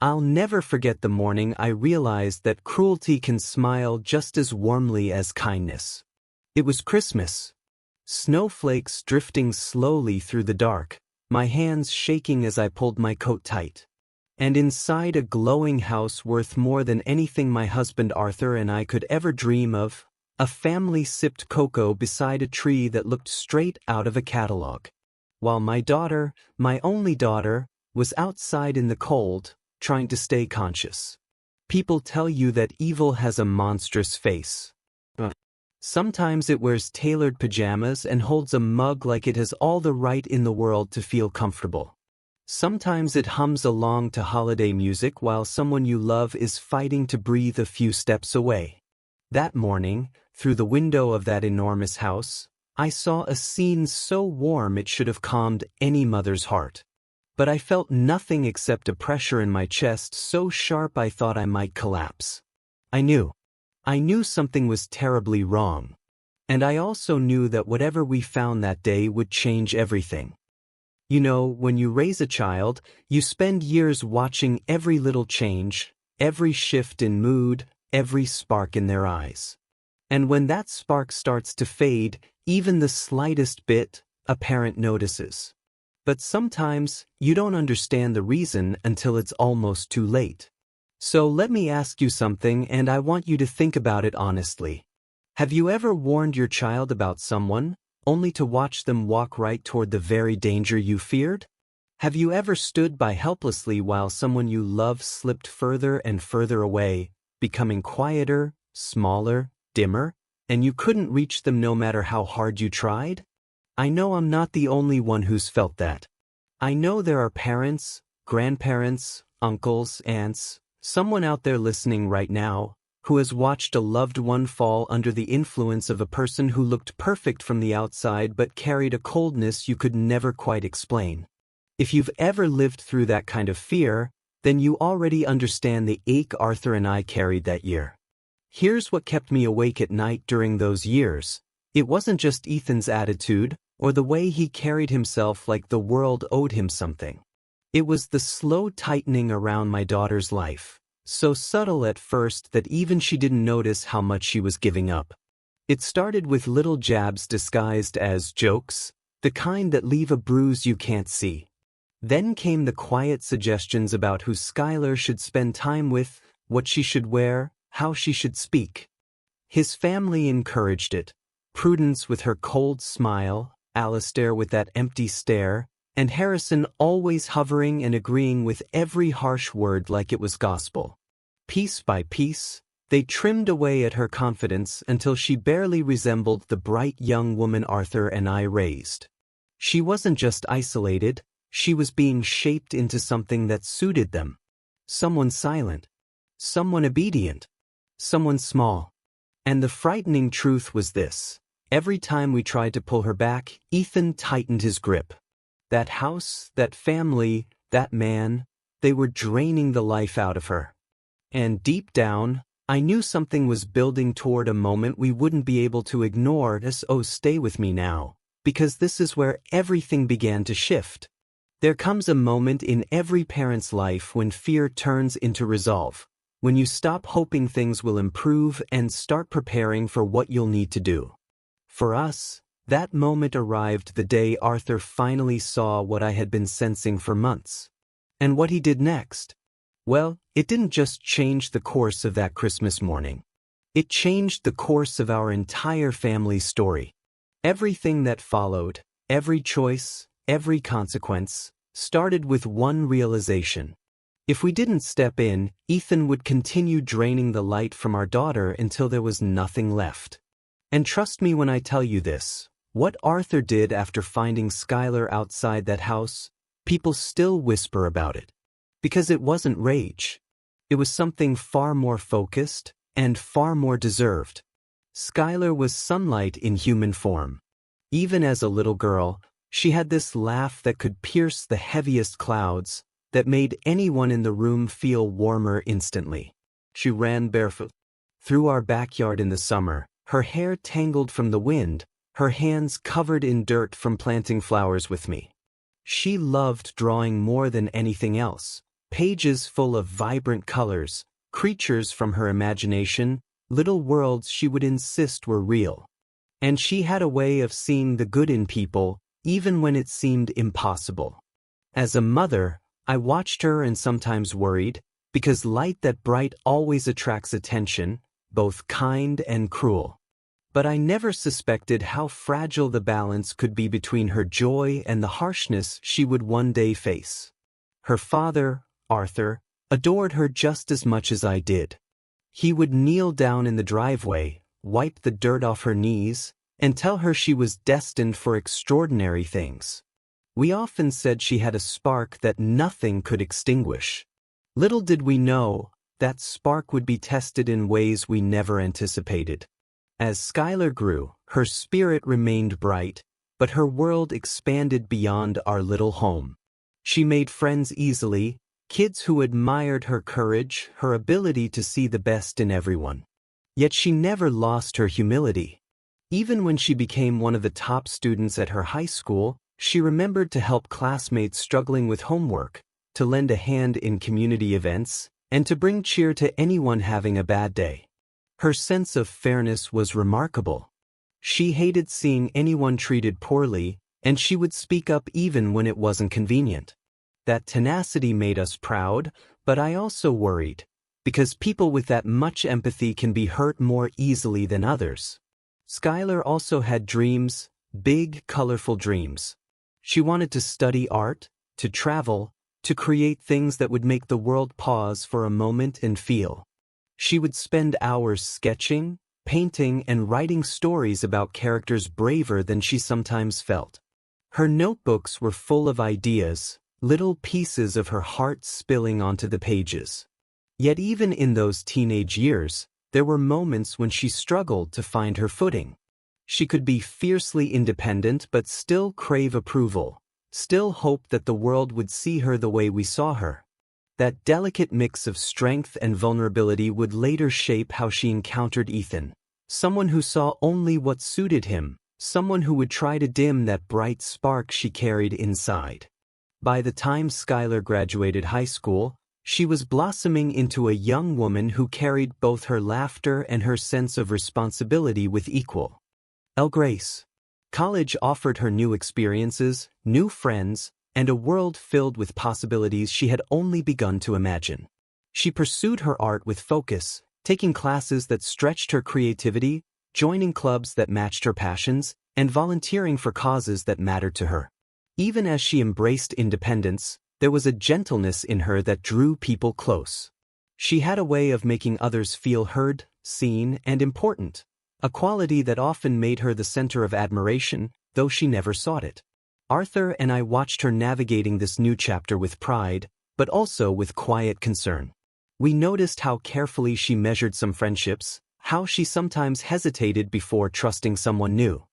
I'll never forget the morning I realized that cruelty can smile just as warmly as kindness. It was Christmas. Snowflakes drifting slowly through the dark, my hands shaking as I pulled my coat tight. And inside a glowing house worth more than anything my husband Arthur and I could ever dream of, a family sipped cocoa beside a tree that looked straight out of a catalog. While my daughter, my only daughter, was outside in the cold, trying to stay conscious. People tell you that evil has a monstrous face. Sometimes it wears tailored pajamas and holds a mug like it has all the right in the world to feel comfortable. Sometimes it hums along to holiday music while someone you love is fighting to breathe a few steps away. That morning, through the window of that enormous house, I saw a scene so warm it should have calmed any mother's heart. But I felt nothing except a pressure in my chest so sharp I thought I might collapse. I knew something was terribly wrong. And I also knew that whatever we found that day would change everything. You know, when you raise a child, you spend years watching every little change, every shift in mood, every spark in their eyes. And when that spark starts to fade, even the slightest bit, a parent notices. But sometimes, you don't understand the reason until it's almost too late. So let me ask you something, and I want you to think about it honestly. Have you ever warned your child about someone, only to watch them walk right toward the very danger you feared? Have you ever stood by helplessly while someone you love slipped further and further away, becoming quieter, smaller, dimmer, and you couldn't reach them no matter how hard you tried? I know I'm not the only one who's felt that. I know there are parents, grandparents, uncles, aunts, someone out there listening right now, who has watched a loved one fall under the influence of a person who looked perfect from the outside but carried a coldness you could never quite explain. If you've ever lived through that kind of fear, then you already understand the ache Arthur and I carried that year. Here's what kept me awake at night during those years. It wasn't just Ethan's attitude, or the way he carried himself like the world owed him something. It was the slow tightening around my daughter's life, so subtle at first that even she didn't notice how much she was giving up. It started with little jabs disguised as jokes, the kind that leave a bruise you can't see. Then came the quiet suggestions about who Skylar should spend time with, what she should wear, how she should speak. His family encouraged it. Prudence with her cold smile, Alistair with that empty stare, and Harrison always hovering and agreeing with every harsh word like it was gospel. Piece by piece, they trimmed away at her confidence until she barely resembled the bright young woman Arthur and I raised. She wasn't just isolated, she was being shaped into something that suited them. Someone silent, someone obedient, someone small. And the frightening truth was this: every time we tried to pull her back, Ethan tightened his grip. That house, that family, that man, they were draining the life out of her. And deep down, I knew something was building toward a moment we wouldn't be able to ignore. Oh, stay with me now, because this is where everything began to shift. There comes a moment in every parent's life when fear turns into resolve, when you stop hoping things will improve and start preparing for what you'll need to do. For us, that moment arrived the day Arthur finally saw what I had been sensing for months. And what he did next? Well, it didn't just change the course of that Christmas morning. It changed the course of our entire family's story. Everything that followed, every choice, every consequence, started with one realization. If we didn't step in, Ethan would continue draining the light from our daughter until there was nothing left. And trust me when I tell you this, what Arthur did after finding Skylar outside that house, people still whisper about it. Because it wasn't rage. It was something far more focused and far more deserved. Skylar was sunlight in human form. Even as a little girl, she had this laugh that could pierce the heaviest clouds, that made anyone in the room feel warmer instantly. She ran barefoot through our backyard in the summer, her hair tangled from the wind, her hands covered in dirt from planting flowers with me. She loved drawing more than anything else, pages full of vibrant colors, creatures from her imagination, little worlds she would insist were real. And she had a way of seeing the good in people, even when it seemed impossible. As a mother, I watched her and sometimes worried, because light that bright always attracts attention, both kind and cruel. But I never suspected how fragile the balance could be between her joy and the harshness she would one day face. Her father, Arthur, adored her just as much as I did. He would kneel down in the driveway, wipe the dirt off her knees, and tell her she was destined for extraordinary things. We often said she had a spark that nothing could extinguish. Little did we know, that spark would be tested in ways we never anticipated. As Skylar grew, her spirit remained bright, but her world expanded beyond our little home. She made friends easily, kids who admired her courage, her ability to see the best in everyone. Yet she never lost her humility. Even when she became one of the top students at her high school, she remembered to help classmates struggling with homework, to lend a hand in community events, and to bring cheer to anyone having a bad day. Her sense of fairness was remarkable. She hated seeing anyone treated poorly, and she would speak up even when it wasn't convenient. That tenacity made us proud, but I also worried, because people with that much empathy can be hurt more easily than others. Skylar also had dreams, big, colorful dreams. She wanted to study art, to travel, to create things that would make the world pause for a moment and feel. She would spend hours sketching, painting, and writing stories about characters braver than she sometimes felt. Her notebooks were full of ideas, little pieces of her heart spilling onto the pages. Yet even in those teenage years, there were moments when she struggled to find her footing. She could be fiercely independent but still crave approval, still hope that the world would see her the way we saw her. That delicate mix of strength and vulnerability would later shape how she encountered Ethan, someone who saw only what suited him, someone who would try to dim that bright spark she carried inside. By the time Skylar graduated high school, she was blossoming into a young woman who carried both her laughter and her sense of responsibility with equal grace. College offered her new experiences, new friends, and a world filled with possibilities she had only begun to imagine. She pursued her art with focus, taking classes that stretched her creativity, joining clubs that matched her passions, and volunteering for causes that mattered to her. Even as she embraced independence, there was a gentleness in her that drew people close. She had a way of making others feel heard, seen, and important, a quality that often made her the center of admiration, though she never sought it. Arthur and I watched her navigating this new chapter with pride, but also with quiet concern. We noticed how carefully she measured some friendships, how she sometimes hesitated before trusting someone new.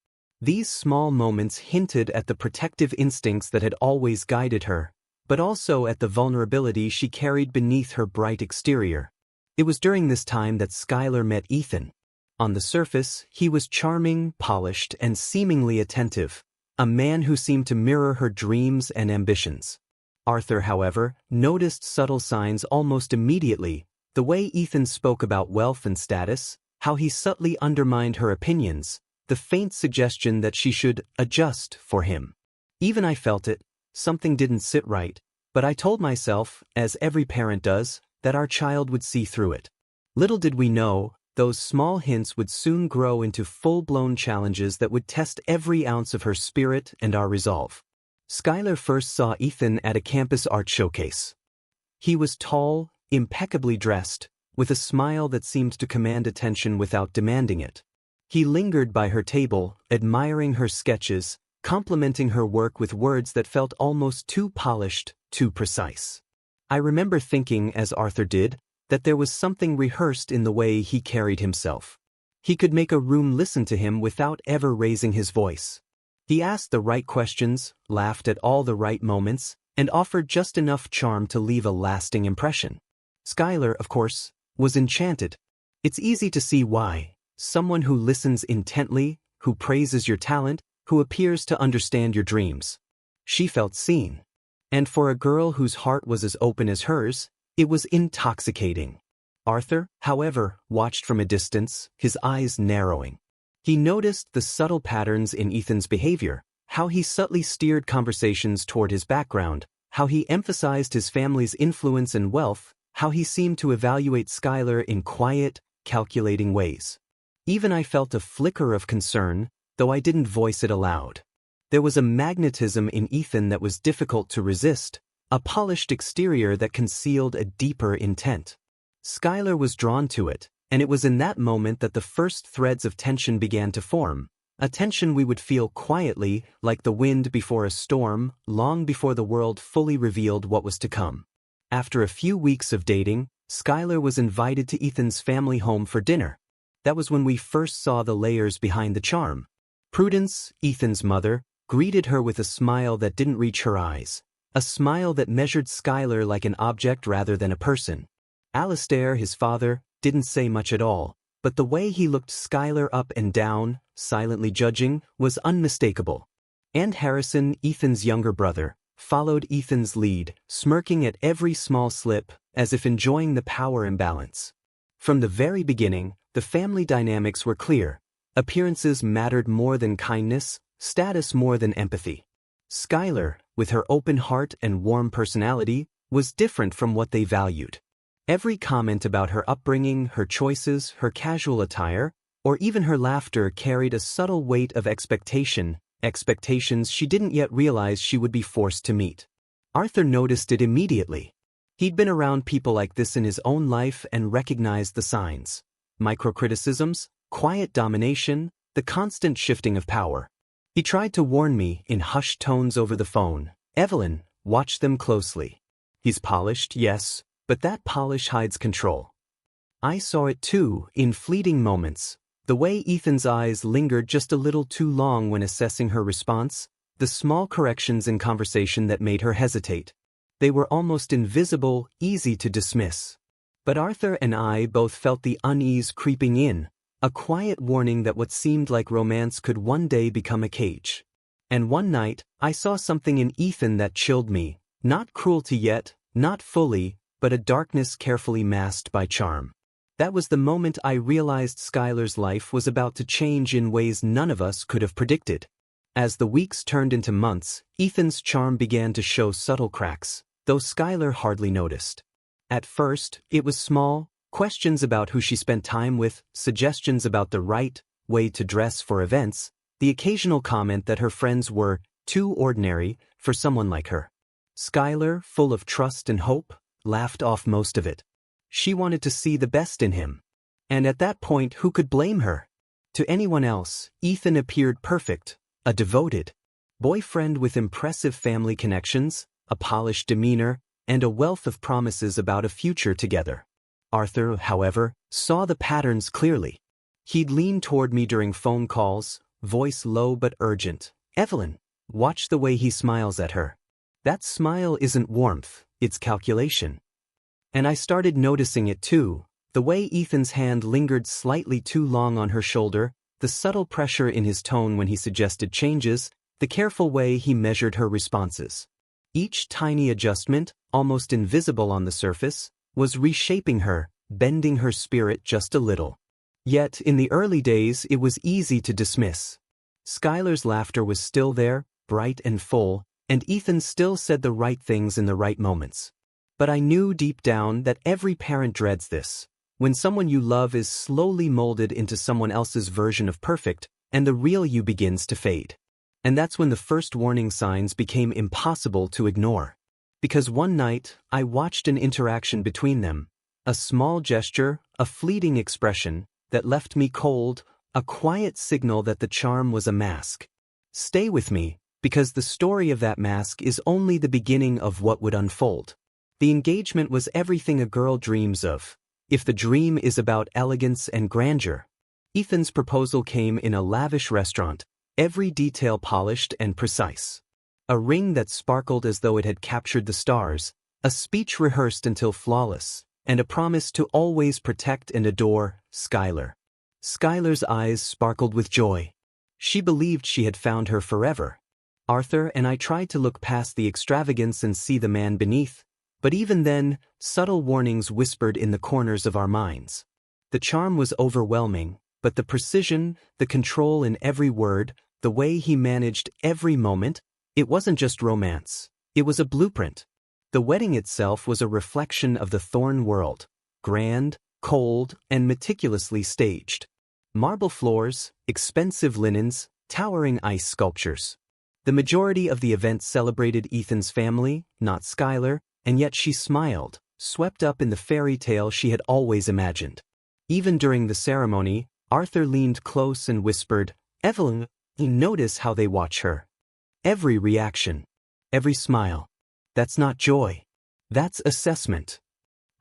These small moments hinted at the protective instincts that had always guided her, but also at the vulnerability she carried beneath her bright exterior. It was during this time that Skylar met Ethan. On the surface, he was charming, polished, and seemingly attentive, a man who seemed to mirror her dreams and ambitions. Arthur, however, noticed subtle signs almost immediately, the way Ethan spoke about wealth and status, how he subtly undermined her opinions, the faint suggestion that she should adjust for him. Even I felt it, something didn't sit right, but I told myself, as every parent does, that our child would see through it. Little did we know, those small hints would soon grow into full-blown challenges that would test every ounce of her spirit and our resolve. Skylar first saw Ethan at a campus art showcase. He was tall, impeccably dressed, with a smile that seemed to command attention without demanding it. He lingered by her table, admiring her sketches, complimenting her work with words that felt almost too polished, too precise. I remember thinking, as Arthur did, that there was something rehearsed in the way he carried himself. He could make a room listen to him without ever raising his voice. He asked the right questions, laughed at all the right moments, and offered just enough charm to leave a lasting impression. Skylar, of course, was enchanted. It's easy to see why. Someone who listens intently, who praises your talent, who appears to understand your dreams. She felt seen. And for a girl whose heart was as open as hers, it was intoxicating. Arthur, however, watched from a distance, his eyes narrowing. He noticed the subtle patterns in Ethan's behavior, how he subtly steered conversations toward his background, how he emphasized his family's influence and wealth, how he seemed to evaluate Skylar in quiet, calculating ways. Even I felt a flicker of concern, though I didn't voice it aloud. There was a magnetism in Ethan that was difficult to resist, a polished exterior that concealed a deeper intent. Skylar was drawn to it, and it was in that moment that the first threads of tension began to form, a tension we would feel quietly, like the wind before a storm, long before the world fully revealed what was to come. After a few weeks of dating, Skylar was invited to Ethan's family home for dinner. That was when we first saw the layers behind the charm. Prudence, Ethan's mother, greeted her with a smile that didn't reach her eyes, a smile that measured Skylar like an object rather than a person. Alistair, his father, didn't say much at all, but the way he looked Skylar up and down, silently judging, was unmistakable. And Harrison, Ethan's younger brother, followed Ethan's lead, smirking at every small slip, as if enjoying the power imbalance. From the very beginning, the family dynamics were clear. Appearances mattered more than kindness, status more than empathy. Skylar, with her open heart and warm personality, was different from what they valued. Every comment about her upbringing, her choices, her casual attire, or even her laughter carried a subtle weight of expectations she didn't yet realize she would be forced to meet. Arthur noticed it immediately. He'd been around people like this in his own life and recognized the signs. Microcriticisms, quiet domination, the constant shifting of power. He tried to warn me in hushed tones over the phone. Evelyn, watch them closely. He's polished, yes, but that polish hides control. I saw it too, in fleeting moments. The way Ethan's eyes lingered just a little too long when assessing her response, the small corrections in conversation that made her hesitate. They were almost invisible, easy to dismiss. But Arthur and I both felt the unease creeping in, a quiet warning that what seemed like romance could one day become a cage. And one night, I saw something in Ethan that chilled me, not cruelty yet, not fully, but a darkness carefully masked by charm. That was the moment I realized Skylar's life was about to change in ways none of us could have predicted. As the weeks turned into months, Ethan's charm began to show subtle cracks, though Skylar hardly noticed. At first, it was small, questions about who she spent time with, suggestions about the right way to dress for events, the occasional comment that her friends were too ordinary for someone like her. Skylar, full of trust and hope, laughed off most of it. She wanted to see the best in him. And at that point, who could blame her? To anyone else, Ethan appeared perfect, a devoted boyfriend with impressive family connections, a polished demeanor, and a wealth of promises about a future together. Arthur, however, saw the patterns clearly. He'd lean toward me during phone calls, voice low but urgent. Evelyn, watch the way he smiles at her. That smile isn't warmth, it's calculation. And I started noticing it too, the way Ethan's hand lingered slightly too long on her shoulder, the subtle pressure in his tone when he suggested changes, the careful way he measured her responses. Each tiny adjustment, almost invisible on the surface, was reshaping her, bending her spirit just a little. Yet, in the early days, it was easy to dismiss. Skylar's laughter was still there, bright and full, and Ethan still said the right things in the right moments. But I knew deep down that every parent dreads this, when someone you love is slowly molded into someone else's version of perfect, and the real you begins to fade. And that's when the first warning signs became impossible to ignore. Because one night, I watched an interaction between them, a small gesture, a fleeting expression, that left me cold, a quiet signal that the charm was a mask. Stay with me, because the story of that mask is only the beginning of what would unfold. The engagement was everything a girl dreams of, if the dream is about elegance and grandeur. Ethan's proposal came in a lavish restaurant, every detail polished and precise. A ring that sparkled as though it had captured the stars, a speech rehearsed until flawless, and a promise to always protect and adore Skylar. Skylar's eyes sparkled with joy. She believed she had found her forever. Arthur and I tried to look past the extravagance and see the man beneath, but even then, subtle warnings whispered in the corners of our minds. The charm was overwhelming, but the precision, the control in every word, the way he managed every moment, it wasn't just romance. It was a blueprint. The wedding itself was a reflection of the Thorn world, grand, cold, and meticulously staged. Marble floors, expensive linens, towering ice sculptures. The majority of the event celebrated Ethan's family, not Skylar, and yet she smiled, swept up in the fairy tale she had always imagined. Even during the ceremony, Arthur leaned close and whispered, "Evelyn, you notice how they watch her. Every reaction, every smile. That's not joy. That's assessment."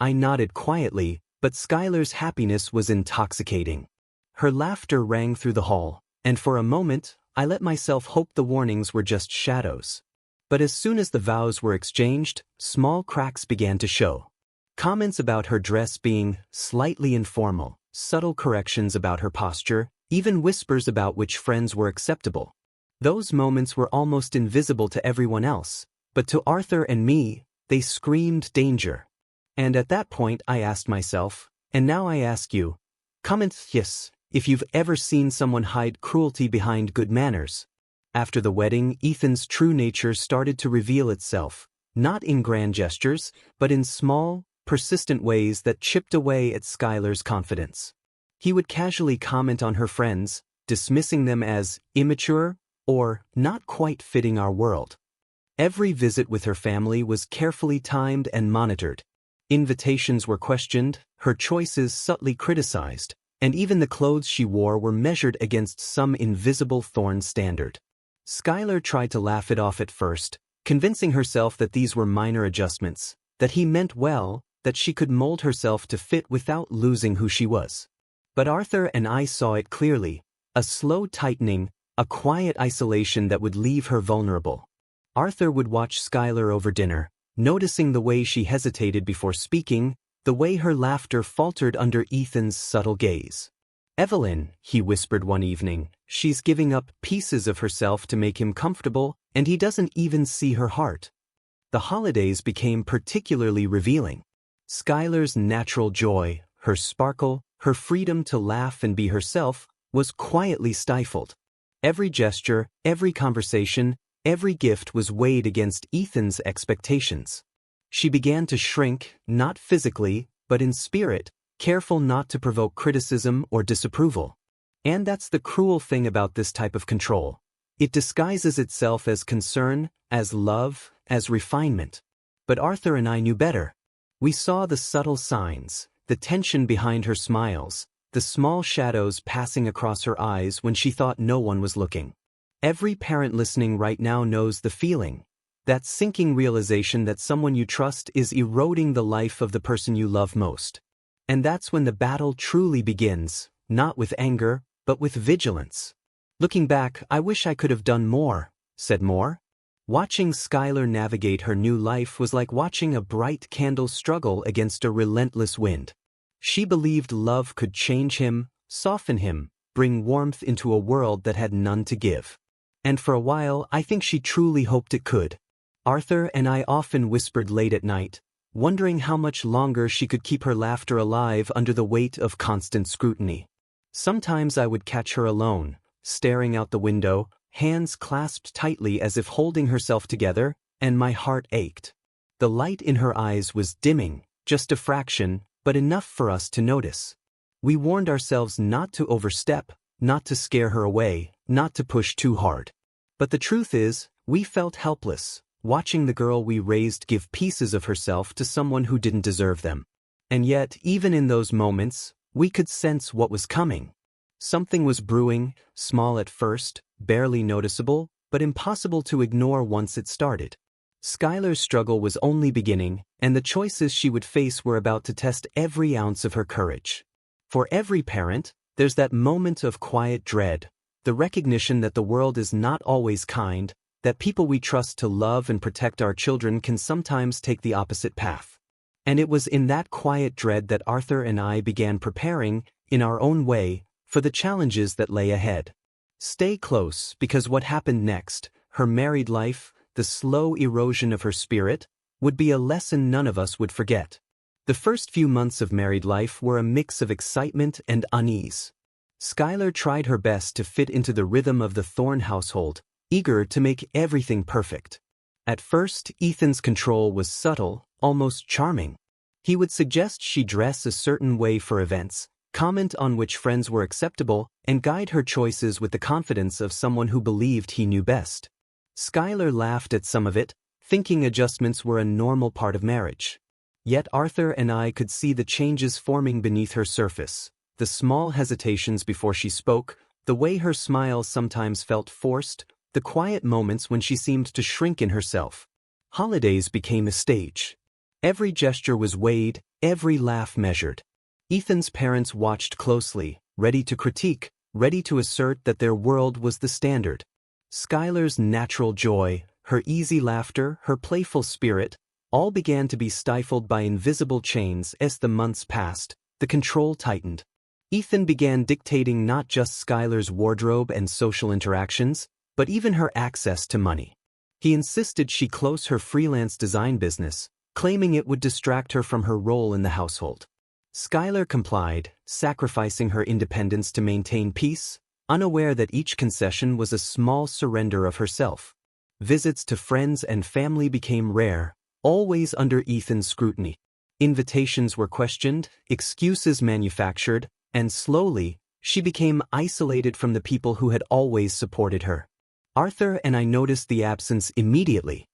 I nodded quietly, but Skylar's happiness was intoxicating. Her laughter rang through the hall, and for a moment, I let myself hope the warnings were just shadows. But as soon as the vows were exchanged, small cracks began to show. Comments about her dress being slightly informal, subtle corrections about her posture, even whispers about which friends were acceptable. Those moments were almost invisible to everyone else, but to Arthur and me, they screamed danger. And at that point I asked myself, and now I ask you, comment yes if you've ever seen someone hide cruelty behind good manners. After the wedding, Ethan's true nature started to reveal itself, not in grand gestures, but in small, persistent ways that chipped away at Skylar's confidence. He would casually comment on her friends, dismissing them as immature or not quite fitting our world. Every visit with her family was carefully timed and monitored. Invitations were questioned, her choices subtly criticized, and even the clothes she wore were measured against some invisible Thorn standard. Skylar tried to laugh it off at first, convincing herself that these were minor adjustments, that he meant well, that she could mold herself to fit without losing who she was. But Arthur and I saw it clearly, a slow tightening, a quiet isolation that would leave her vulnerable. Arthur would watch Skylar over dinner, noticing the way she hesitated before speaking, the way her laughter faltered under Ethan's subtle gaze. "Evelyn," he whispered one evening, "she's giving up pieces of herself to make him comfortable, and he doesn't even see her heart." The holidays became particularly revealing. Skylar's natural joy, her sparkle, her freedom to laugh and be herself, was quietly stifled. Every gesture, every conversation, every gift was weighed against Ethan's expectations. She began to shrink, not physically, but in spirit, careful not to provoke criticism or disapproval. And that's the cruel thing about this type of control. It disguises itself as concern, as love, as refinement. But Arthur and I knew better. We saw the subtle signs, the tension behind her smiles, the small shadows passing across her eyes when she thought no one was looking. Every parent listening right now knows the feeling. That sinking realization that someone you trust is eroding the life of the person you love most. And that's when the battle truly begins, not with anger, but with vigilance. Looking back, I wish I could have done more, said more. Watching Skylar navigate her new life was like watching a bright candle struggle against a relentless wind. She believed love could change him, soften him, bring warmth into a world that had none to give. And for a while, I think she truly hoped it could. Arthur and I often whispered late at night, wondering how much longer she could keep her laughter alive under the weight of constant scrutiny. Sometimes I would catch her alone, staring out the window, hands clasped tightly as if holding herself together, and my heart ached. The light in her eyes was dimming, just a fraction, but enough for us to notice. We warned ourselves not to overstep, not to scare her away, not to push too hard. But the truth is, we felt helpless, watching the girl we raised give pieces of herself to someone who didn't deserve them. And yet, even in those moments, we could sense what was coming. Something was brewing, small at first, barely noticeable, but impossible to ignore once it started. Skylar's struggle was only beginning, and the choices she would face were about to test every ounce of her courage. For every parent, there's that moment of quiet dread, the recognition that the world is not always kind, that people we trust to love and protect our children can sometimes take the opposite path. And it was in that quiet dread that Arthur and I began preparing, in our own way, for the challenges that lay ahead. Stay close, because what happened next, her married life, the slow erosion of her spirit, would be a lesson none of us would forget. The first few months of married life were a mix of excitement and unease. Skylar tried her best to fit into the rhythm of the Thorne household, eager to make everything perfect. At first, Ethan's control was subtle, almost charming. He would suggest she dress a certain way for events, comment on which friends were acceptable, and guide her choices with the confidence of someone who believed he knew best. Skylar laughed at some of it, thinking adjustments were a normal part of marriage. Yet Arthur and I could see the changes forming beneath her surface, the small hesitations before she spoke, the way her smile sometimes felt forced, the quiet moments when she seemed to shrink in herself. Holidays became a stage. Every gesture was weighed, every laugh measured. Ethan's parents watched closely, ready to critique, ready to assert that their world was the standard. Skylar's natural joy, her easy laughter, her playful spirit, all began to be stifled by invisible chains. As the months passed, the control tightened. Ethan began dictating not just Skylar's wardrobe and social interactions, but even her access to money. He insisted she close her freelance design business, claiming it would distract her from her role in the household. Skylar complied, sacrificing her independence to maintain peace, unaware that each concession was a small surrender of herself. Visits to friends and family became rare, always under Ethan's scrutiny. Invitations were questioned, excuses manufactured, and slowly, she became isolated from the people who had always supported her. Arthur and I noticed the absence immediately.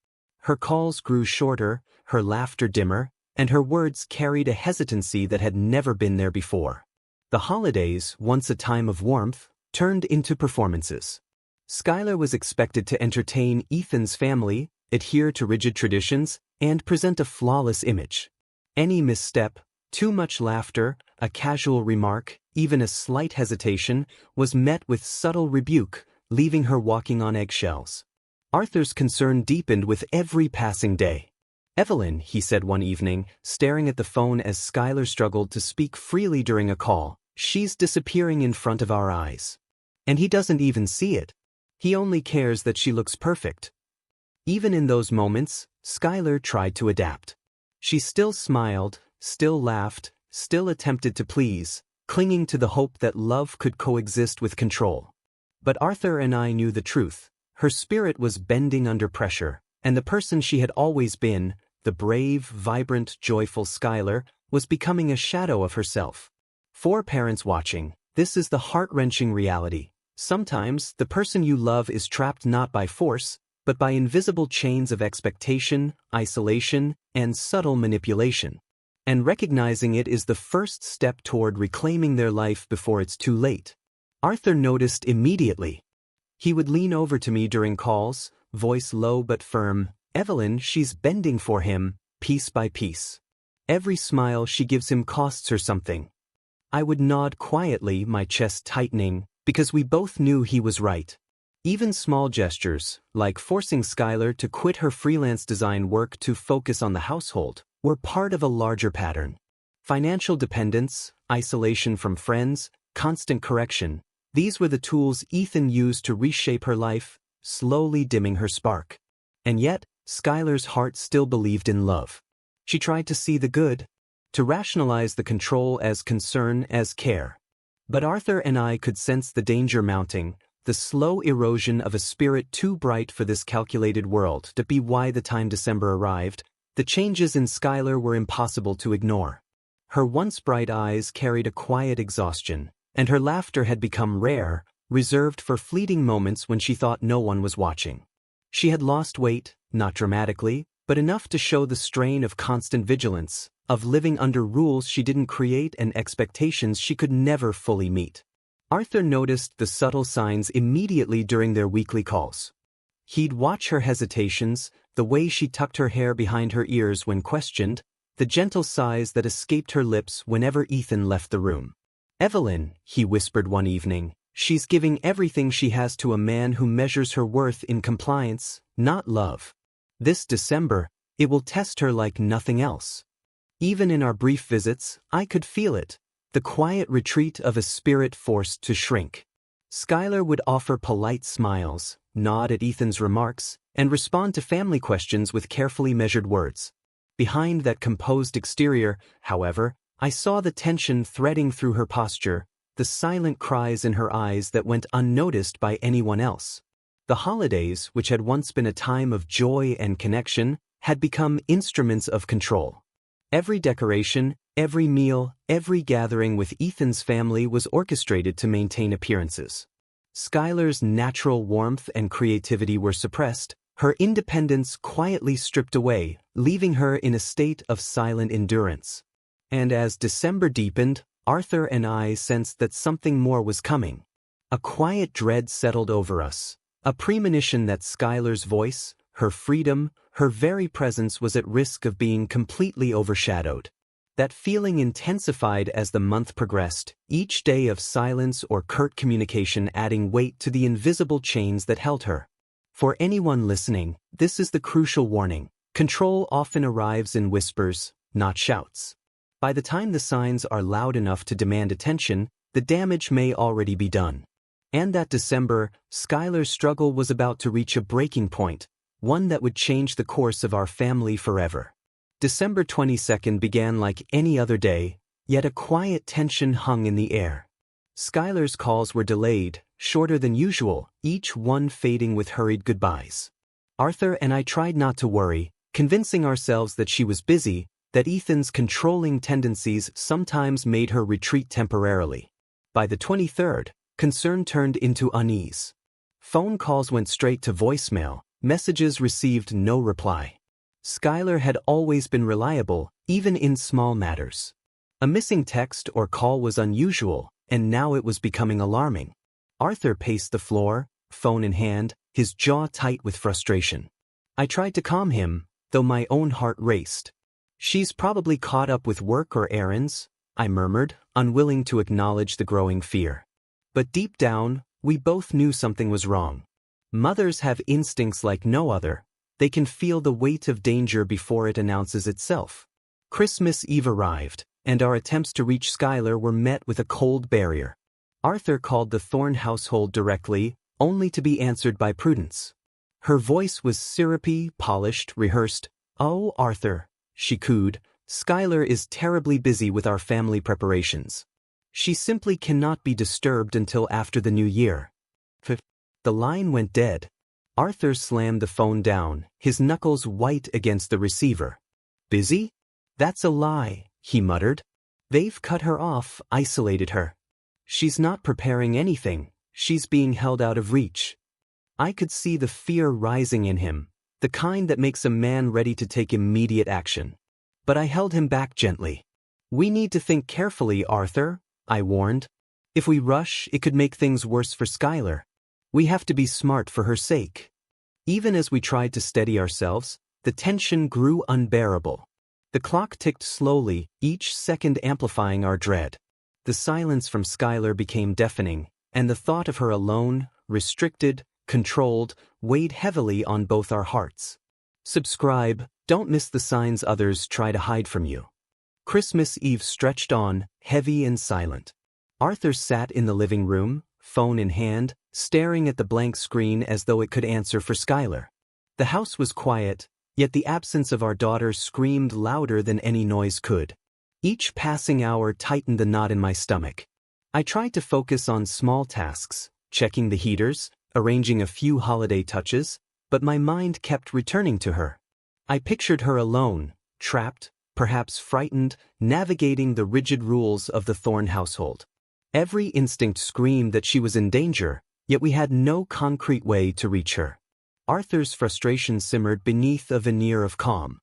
Her calls grew shorter, her laughter dimmer, and her words carried a hesitancy that had never been there before. The holidays, once a time of warmth, turned into performances. Skylar was expected to entertain Ethan's family, adhere to rigid traditions, and present a flawless image. Any misstep, too much laughter, a casual remark, even a slight hesitation, was met with subtle rebuke, leaving her walking on eggshells. Arthur's concern deepened with every passing day. "Evelyn," he said one evening, staring at the phone as Skylar struggled to speak freely during a call, "she's disappearing in front of our eyes. And he doesn't even see it. He only cares that she looks perfect." Even in those moments, Skylar tried to adapt. She still smiled, still laughed, still attempted to please, clinging to the hope that love could coexist with control. But Arthur and I knew the truth. Her spirit was bending under pressure, and the person she had always been, the brave, vibrant, joyful Skylar, was becoming a shadow of herself. For parents watching, this is the heart-wrenching reality. Sometimes, the person you love is trapped not by force, but by invisible chains of expectation, isolation, and subtle manipulation. And recognizing it is the first step toward reclaiming their life before it's too late. Arthur noticed immediately. He would lean over to me during calls, voice low but firm, "Evelyn, she's bending for him, piece by piece. Every smile she gives him costs her something." I would nod quietly, my chest tightening, because we both knew he was right. Even small gestures, like forcing Skylar to quit her freelance design work to focus on the household, were part of a larger pattern. Financial dependence, isolation from friends, constant correction, these were the tools Ethan used to reshape her life, slowly dimming her spark. And yet, Skylar's heart still believed in love. She tried to see the good, to rationalize the control as concern, as care. But Arthur and I could sense the danger mounting, the slow erosion of a spirit too bright for this calculated world. To be why the time December arrived, the changes in Skylar were impossible to ignore. Her once bright eyes carried a quiet exhaustion, and her laughter had become rare, reserved for fleeting moments when she thought no one was watching. She had lost weight, not dramatically, but enough to show the strain of constant vigilance, of living under rules she didn't create and expectations she could never fully meet. Arthur noticed the subtle signs immediately during their weekly calls. He'd watch her hesitations, the way she tucked her hair behind her ears when questioned, the gentle sighs that escaped her lips whenever Ethan left the room. "Evelyn," he whispered one evening, "she's giving everything she has to a man who measures her worth in compliance, not love. This December, it will test her like nothing else." Even in our brief visits, I could feel it, the quiet retreat of a spirit forced to shrink. Skylar would offer polite smiles, nod at Ethan's remarks, and respond to family questions with carefully measured words. Behind that composed exterior, however, I saw the tension threading through her posture, the silent cries in her eyes that went unnoticed by anyone else. The holidays, which had once been a time of joy and connection, had become instruments of control. Every decoration, every meal, every gathering with Ethan's family was orchestrated to maintain appearances. Skylar's natural warmth and creativity were suppressed, her independence quietly stripped away, leaving her in a state of silent endurance. And as December deepened, Arthur and I sensed that something more was coming. A quiet dread settled over us, a premonition that Skylar's voice, her freedom, her very presence was at risk of being completely overshadowed. That feeling intensified as the month progressed, each day of silence or curt communication adding weight to the invisible chains that held her. For anyone listening, this is the crucial warning. Control often arrives in whispers, not shouts. By the time the signs are loud enough to demand attention, the damage may already be done. And that December, Skylar's struggle was about to reach a breaking point, one that would change the course of our family forever. December 22nd began like any other day, yet a quiet tension hung in the air. Skylar's calls were delayed, shorter than usual, each one fading with hurried goodbyes. Arthur and I tried not to worry, convincing ourselves that she was busy, that Ethan's controlling tendencies sometimes made her retreat temporarily. By the 23rd, concern turned into unease. Phone calls went straight to voicemail, messages received no reply. Skylar had always been reliable, even in small matters. A missing text or call was unusual, and now it was becoming alarming. Arthur paced the floor, phone in hand, his jaw tight with frustration. I tried to calm him, though my own heart raced. "She's probably caught up with work or errands," I murmured, unwilling to acknowledge the growing fear. But deep down, we both knew something was wrong. Mothers have instincts like no other. They can feel the weight of danger before it announces itself. Christmas Eve arrived, and our attempts to reach Skylar were met with a cold barrier. Arthur called the Thorne household directly, only to be answered by Prudence. Her voice was syrupy, polished, rehearsed. "Oh, Arthur," she cooed, "Skylar is terribly busy with our family preparations. She simply cannot be disturbed until after the new year." The line went dead. Arthur slammed the phone down, his knuckles white against the receiver. "Busy? That's a lie," he muttered. "They've cut her off, isolated her. She's not preparing anything, she's being held out of reach." I could see the fear rising in him, the kind that makes a man ready to take immediate action. But I held him back gently. "We need to think carefully, Arthur," I warned. "If we rush, it could make things worse for Skylar. We have to be smart for her sake." Even as we tried to steady ourselves, the tension grew unbearable. The clock ticked slowly, each second amplifying our dread. The silence from Skylar became deafening, and the thought of her alone, restricted, controlled, weighed heavily on both our hearts. Subscribe, don't miss the signs others try to hide from you. Christmas Eve stretched on, heavy and silent. Arthur sat in the living room, phone in hand, staring at the blank screen as though it could answer for Skylar. The house was quiet, yet the absence of our daughter screamed louder than any noise could. Each passing hour tightened the knot in my stomach. I tried to focus on small tasks, checking the heaters, arranging a few holiday touches, but my mind kept returning to her. I pictured her alone, trapped, perhaps frightened, navigating the rigid rules of the Thorne household. Every instinct screamed that she was in danger, yet we had no concrete way to reach her. Arthur's frustration simmered beneath a veneer of calm.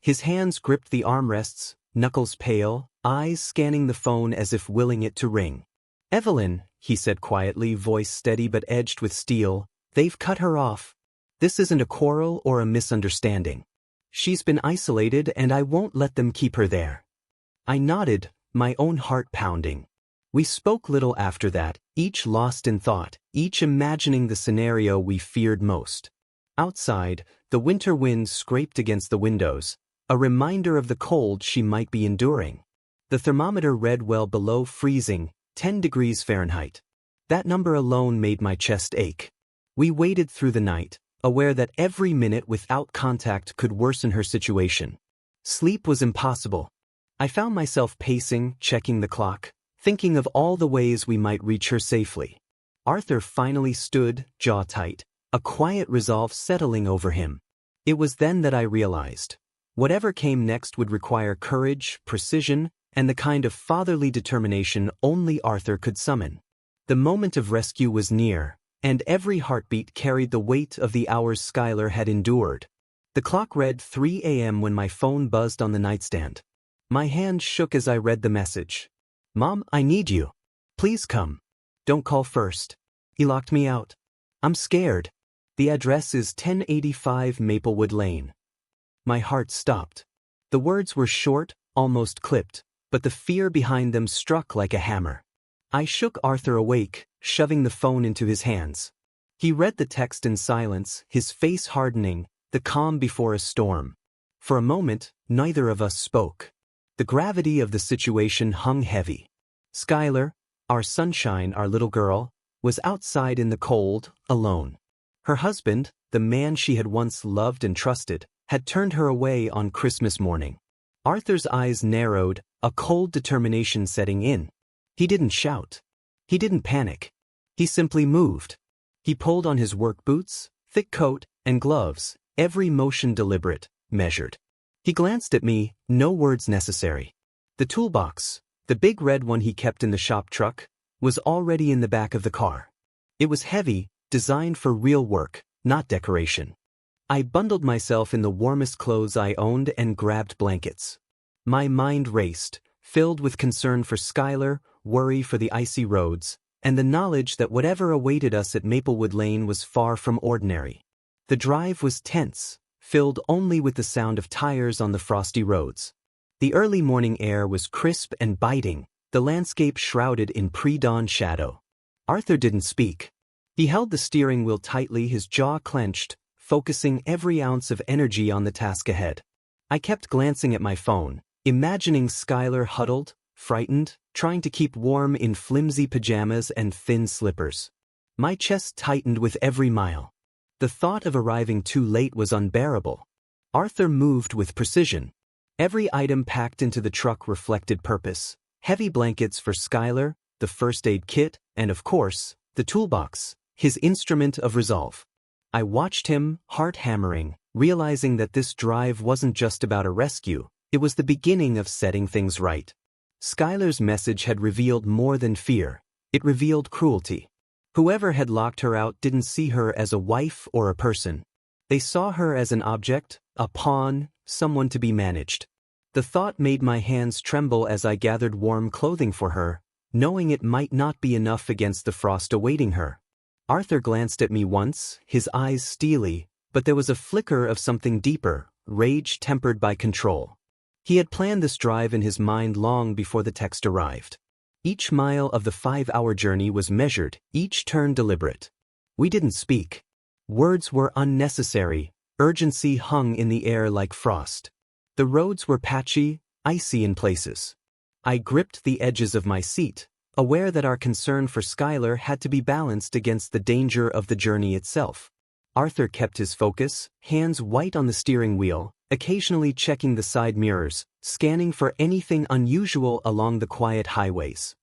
His hands gripped the armrests, knuckles pale, eyes scanning the phone as if willing it to ring. "Evelyn," he said quietly, voice steady but edged with steel, "they've cut her off. This isn't a quarrel or a misunderstanding. She's been isolated and I won't let them keep her there." I nodded, my own heart pounding. We spoke little after that, each lost in thought, each imagining the scenario we feared most. Outside, the winter wind scraped against the windows, a reminder of the cold she might be enduring. The thermometer read well below freezing, 10 degrees Fahrenheit. That number alone made my chest ache. We waited through the night, aware that every minute without contact could worsen her situation. Sleep was impossible. I found myself pacing, checking the clock, thinking of all the ways we might reach her safely. Arthur finally stood, jaw tight, a quiet resolve settling over him. It was then that I realized. Whatever came next would require courage, precision, and the kind of fatherly determination only Arthur could summon. The moment of rescue was near, and every heartbeat carried the weight of the hours Skylar had endured. The clock read 3 a.m. when my phone buzzed on the nightstand. My hand shook as I read the message. "Mom, I need you. Please come. Don't call first." He locked me out. "I'm scared. The address is 1085 Maplewood Lane." My heart stopped. The words were short, almost clipped, but the fear behind them struck like a hammer. I shook Arthur awake, shoving the phone into his hands. He read the text in silence, his face hardening, the calm before a storm. For a moment, neither of us spoke. The gravity of the situation hung heavy. Skylar, our sunshine, our little girl, was outside in the cold, alone. Her husband, the man she had once loved and trusted, had turned her away on Christmas morning. Arthur's eyes narrowed, a cold determination setting in. He didn't shout. He didn't panic. He simply moved. He pulled on his work boots, thick coat, and gloves, every motion deliberate, measured. He glanced at me, no words necessary. The toolbox, the big red one he kept in the shop truck, was already in the back of the car. It was heavy, designed for real work, not decoration. I bundled myself in the warmest clothes I owned and grabbed blankets. My mind raced, filled with concern for Skylar, worry for the icy roads, and the knowledge that whatever awaited us at Maplewood Lane was far from ordinary. The drive was tense, filled only with the sound of tires on the frosty roads. The early morning air was crisp and biting, the landscape shrouded in pre-dawn shadow. Arthur didn't speak. He held the steering wheel tightly, his jaw clenched, focusing every ounce of energy on the task ahead. I kept glancing at my phone, imagining Skylar huddled, frightened, trying to keep warm in flimsy pajamas and thin slippers. My chest tightened with every mile. The thought of arriving too late was unbearable. Arthur moved with precision. Every item packed into the truck reflected purpose. Heavy blankets for Skylar, the first aid kit, and of course, the toolbox, his instrument of resolve. I watched him, heart hammering, realizing that this drive wasn't just about a rescue, it was the beginning of setting things right. Skylar's message had revealed more than fear, it revealed cruelty. Whoever had locked her out didn't see her as a wife or a person. They saw her as an object, a pawn, someone to be managed. The thought made my hands tremble as I gathered warm clothing for her, knowing it might not be enough against the frost awaiting her. Arthur glanced at me once, his eyes steely, but there was a flicker of something deeper, rage tempered by control. He had planned this drive in his mind long before the text arrived. Each mile of the 5-hour journey was measured, each turn deliberate. We didn't speak. Words were unnecessary, urgency hung in the air like frost. The roads were patchy, icy in places. I gripped the edges of my seat, aware that our concern for Skylar had to be balanced against the danger of the journey itself. Arthur kept his focus, hands white on the steering wheel, occasionally checking the side mirrors, scanning for anything unusual along the quiet highways.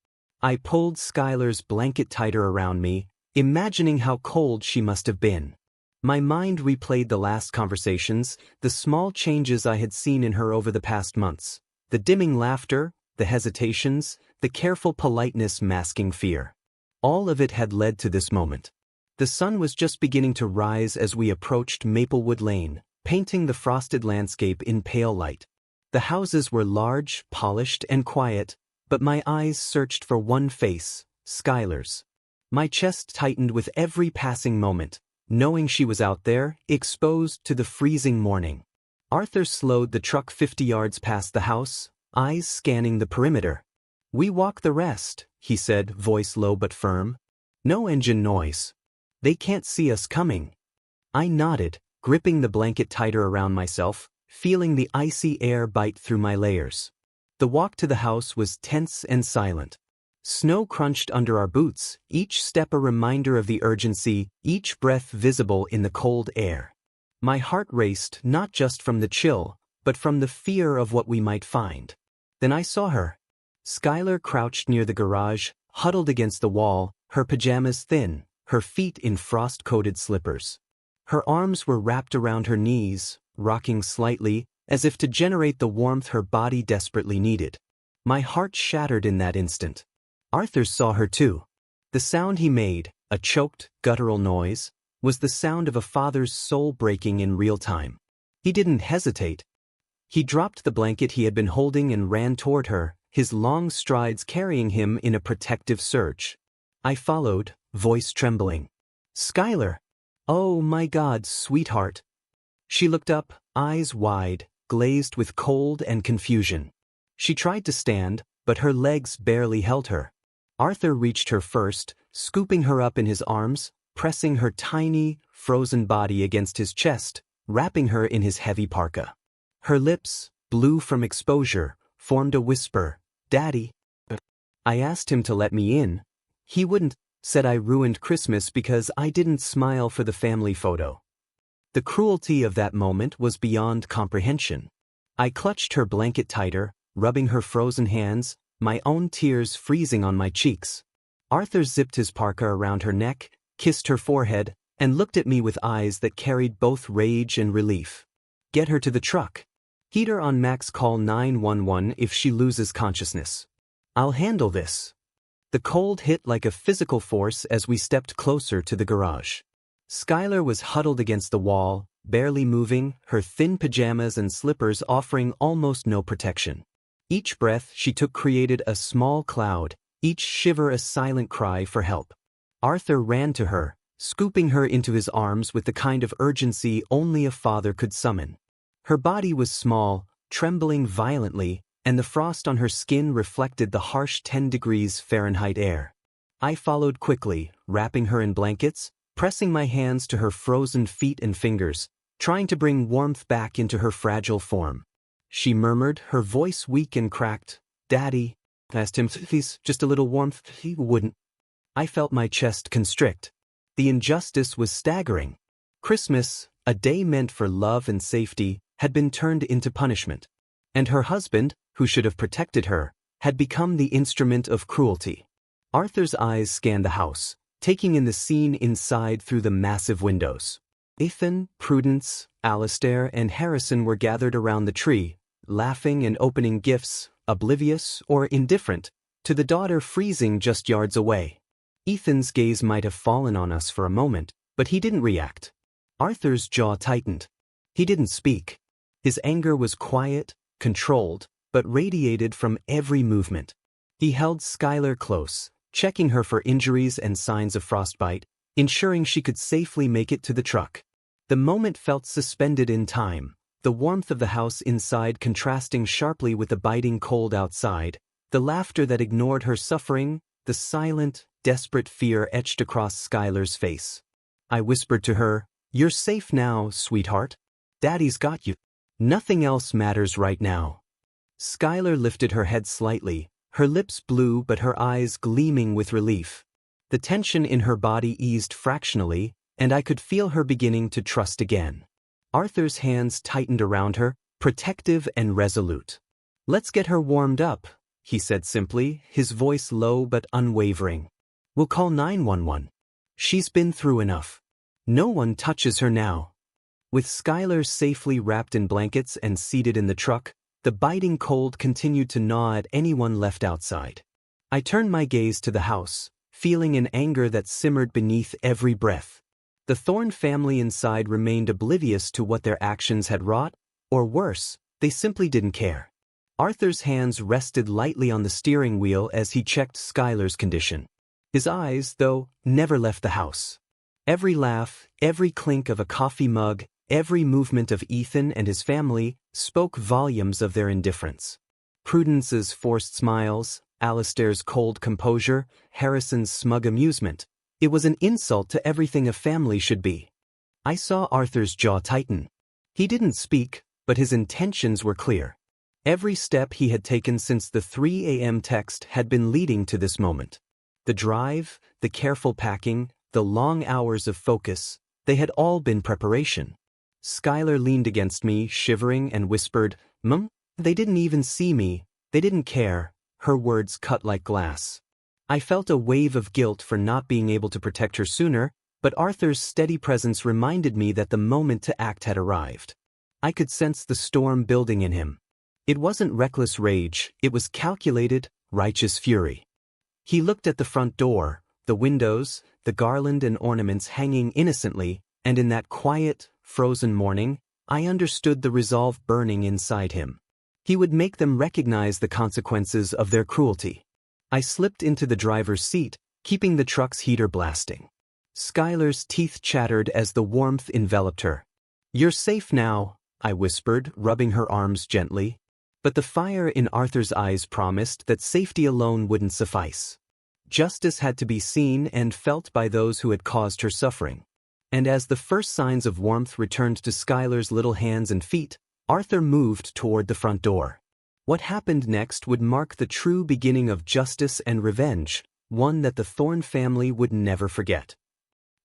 I pulled Skylar's blanket tighter around me, imagining how cold she must have been. My mind replayed the last conversations, the small changes I had seen in her over the past months, the dimming laughter, the hesitations, the careful politeness masking fear. All of it had led to this moment. The sun was just beginning to rise as we approached Maplewood Lane, painting the frosted landscape in pale light. The houses were large, polished, and quiet, but my eyes searched for one face, Skylar's. My chest tightened with every passing moment, knowing she was out there, exposed to the freezing morning. Arthur slowed the truck 50 yards past the house, eyes scanning the perimeter. "We walk the rest," he said, voice low but firm. "No engine noise. They can't see us coming." I nodded, gripping the blanket tighter around myself, feeling the icy air bite through my layers. The walk to the house was tense and silent. Snow crunched under our boots, each step a reminder of the urgency, each breath visible in the cold air. My heart raced not just from the chill, but from the fear of what we might find. Then I saw her. Skylar crouched near the garage, huddled against the wall, her pajamas thin, her feet in frost-coated slippers. Her arms were wrapped around her knees, rocking slightly, as if to generate the warmth her body desperately needed. My heart shattered in that instant. Arthur saw her too. The sound he made, a choked, guttural noise, was the sound of a father's soul breaking in real time. He didn't hesitate. He dropped the blanket he had been holding and ran toward her, his long strides carrying him in a protective surge. I followed, voice trembling. "Skylar! Oh my God, sweetheart!" She looked up, eyes wide, glazed with cold and confusion. She tried to stand, but her legs barely held her. Arthur reached her first, scooping her up in his arms, pressing her tiny, frozen body against his chest, wrapping her in his heavy parka. Her lips, blue from exposure, formed a whisper, "Daddy." I asked him to let me in. He wouldn't, said I ruined Christmas because I didn't smile for the family photo. The cruelty of that moment was beyond comprehension. I clutched her blanket tighter, rubbing her frozen hands, my own tears freezing on my cheeks. Arthur zipped his parka around her neck, kissed her forehead, and looked at me with eyes that carried both rage and relief. "Get her to the truck. Heater on max, call 911 if she loses consciousness. I'll handle this." The cold hit like a physical force as we stepped closer to the garage. Skylar was huddled against the wall, barely moving, her thin pajamas and slippers offering almost no protection. Each breath she took created a small cloud, each shiver a silent cry for help. Arthur ran to her, scooping her into his arms with the kind of urgency only a father could summon. Her body was small, trembling violently, and the frost on her skin reflected the harsh 10 degrees Fahrenheit air. I followed quickly, wrapping her in blankets, pressing my hands to her frozen feet and fingers, trying to bring warmth back into her fragile form. She murmured, her voice weak and cracked, "Daddy." I asked him, "Please, just a little warmth." He wouldn't. I felt my chest constrict. The injustice was staggering. Christmas, a day meant for love and safety, had been turned into punishment. And her husband, who should have protected her, had become the instrument of cruelty. Arthur's eyes scanned the house, taking in the scene inside through the massive windows. Ethan, Prudence, Alistair, and Harrison were gathered around the tree, laughing and opening gifts, oblivious or indifferent, to the daughter freezing just yards away. Ethan's gaze might have fallen on us for a moment, but he didn't react. Arthur's jaw tightened. He didn't speak. His anger was quiet, controlled, but radiated from every movement. He held Skylar close, checking her for injuries and signs of frostbite, ensuring she could safely make it to the truck. The moment felt suspended in time, the warmth of the house inside contrasting sharply with the biting cold outside, the laughter that ignored her suffering, the silent, desperate fear etched across Skylar's face. I whispered to her, "You're safe now, sweetheart. Daddy's got you. Nothing else matters right now." Skylar lifted her head slightly, her lips blue but her eyes gleaming with relief. The tension in her body eased fractionally, and I could feel her beginning to trust again. Arthur's hands tightened around her, protective and resolute. "Let's get her warmed up," he said simply, his voice low but unwavering. "We'll call 911. She's been through enough. No one touches her now." With Skylar safely wrapped in blankets and seated in the truck, the biting cold continued to gnaw at anyone left outside. I turned my gaze to the house, feeling an anger that simmered beneath every breath. The Thorne family inside remained oblivious to what their actions had wrought, or worse, they simply didn't care. Arthur's hands rested lightly on the steering wheel as he checked Skylar's condition. His eyes, though, never left the house. Every laugh, every clink of a coffee mug, every movement of Ethan and his family spoke volumes of their indifference. Prudence's forced smiles, Alistair's cold composure, Harrison's smug amusement. It was an insult to everything a family should be. I saw Arthur's jaw tighten. He didn't speak, but his intentions were clear. Every step he had taken since the 3 a.m. text had been leading to this moment. The drive, the careful packing, the long hours of focus, they had all been preparation. Skylar leaned against me, shivering, and whispered, "Mum, they didn't even see me, they didn't care," her words cut like glass. I felt a wave of guilt for not being able to protect her sooner, but Arthur's steady presence reminded me that the moment to act had arrived. I could sense the storm building in him. It wasn't reckless rage, it was calculated, righteous fury. He looked at the front door, the windows, the garland and ornaments hanging innocently, and in that quiet, frozen morning, I understood the resolve burning inside him. He would make them recognize the consequences of their cruelty. I slipped into the driver's seat, keeping the truck's heater blasting. Skylar's teeth chattered as the warmth enveloped her. "You're safe now," I whispered, rubbing her arms gently. But the fire in Arthur's eyes promised that safety alone wouldn't suffice. Justice had to be seen and felt by those who had caused her suffering. And as the first signs of warmth returned to Skylar's little hands and feet, Arthur moved toward the front door. What happened next would mark the true beginning of justice and revenge, one that the Thorne family would never forget.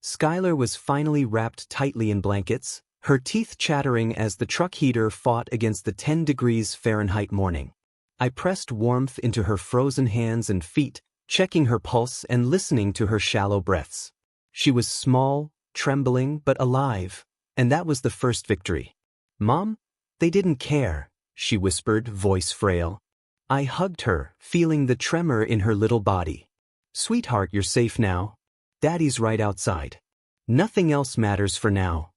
Skylar was finally wrapped tightly in blankets, her teeth chattering as the truck heater fought against the 10 degrees Fahrenheit morning. I pressed warmth into her frozen hands and feet, checking her pulse and listening to her shallow breaths. She was small, trembling but alive, and that was the first victory. "Mom, they didn't care," she whispered, voice frail. I hugged her, feeling the tremor in her little body. "Sweetheart, you're safe now. Daddy's right outside. Nothing else matters for now."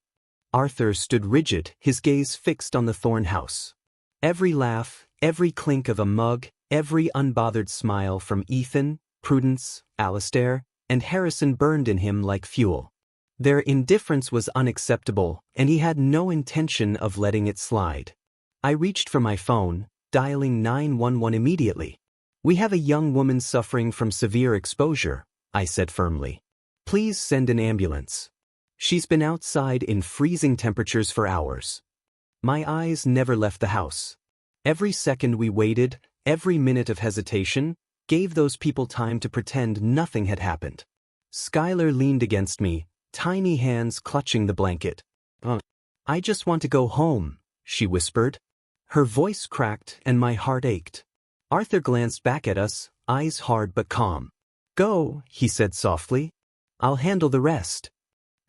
Arthur stood rigid, his gaze fixed on the Thorne house. Every laugh, every clink of a mug, every unbothered smile from Ethan, Prudence, Alistair, and Harrison burned in him like fuel. Their indifference was unacceptable, and he had no intention of letting it slide. I reached for my phone, dialing 911 immediately. "We have a young woman suffering from severe exposure," I said firmly. "Please send an ambulance. She's been outside in freezing temperatures for hours." My eyes never left the house. Every second we waited, every minute of hesitation, gave those people time to pretend nothing had happened. Skylar leaned against me, tiny hands clutching the blanket. "I just want to go home," she whispered. Her voice cracked and my heart ached. Arthur glanced back at us, eyes hard but calm. "Go," he said softly. "I'll handle the rest."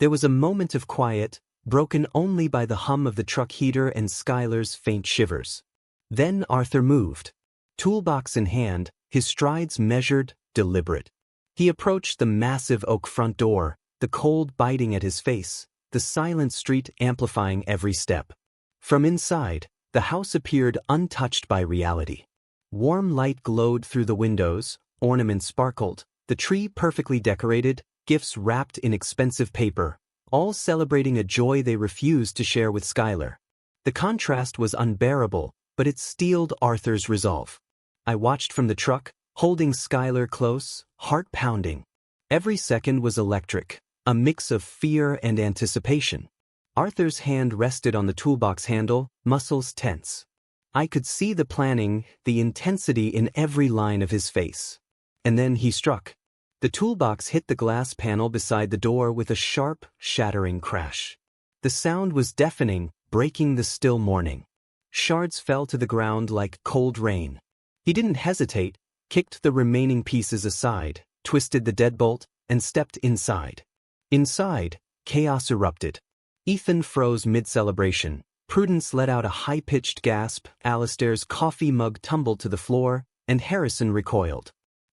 There was a moment of quiet, broken only by the hum of the truck heater and Skylar's faint shivers. Then Arthur moved. Toolbox in hand, his strides measured, deliberate. He approached the massive oak front door, the cold biting at his face, the silent street amplifying every step. From inside, the house appeared untouched by reality. Warm light glowed through the windows, ornaments sparkled, the tree perfectly decorated, gifts wrapped in expensive paper, all celebrating a joy they refused to share with Skylar. The contrast was unbearable, but it steeled Arthur's resolve. I watched from the truck, holding Skylar close, heart pounding. Every second was electric, a mix of fear and anticipation. Arthur's hand rested on the toolbox handle, muscles tense. I could see the planning, the intensity in every line of his face. And then he struck. The toolbox hit the glass panel beside the door with a sharp, shattering crash. The sound was deafening, breaking the still morning. Shards fell to the ground like cold rain. He didn't hesitate, kicked the remaining pieces aside, twisted the deadbolt, and stepped inside. Inside, chaos erupted. Ethan froze mid-celebration. Prudence let out a high-pitched gasp, Alistair's coffee mug tumbled to the floor, and Harrison recoiled.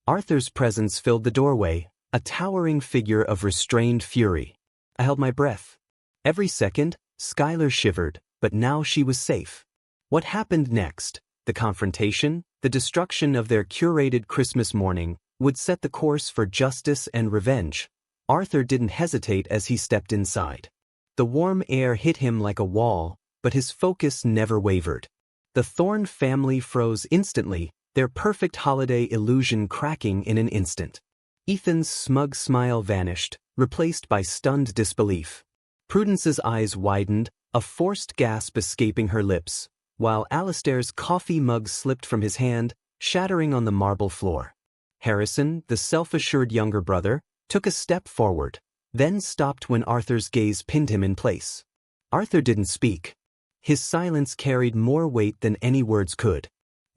Arthur's presence filled the doorway, a towering figure of restrained fury. I held my breath. Every second, Skylar shivered, but now she was safe. What happened next, the confrontation, the destruction of their curated Christmas morning, would set the course for justice and revenge. Arthur didn't hesitate as he stepped inside. The warm air hit him like a wall, but his focus never wavered. The Thorne family froze instantly, their perfect holiday illusion cracking in an instant. Ethan's smug smile vanished, replaced by stunned disbelief. Prudence's eyes widened, a forced gasp escaping her lips. while Alistair's coffee mug slipped from his hand, shattering on the marble floor. Harrison, the self-assured younger brother, took a step forward, then stopped when Arthur's gaze pinned him in place. Arthur didn't speak. His silence carried more weight than any words could.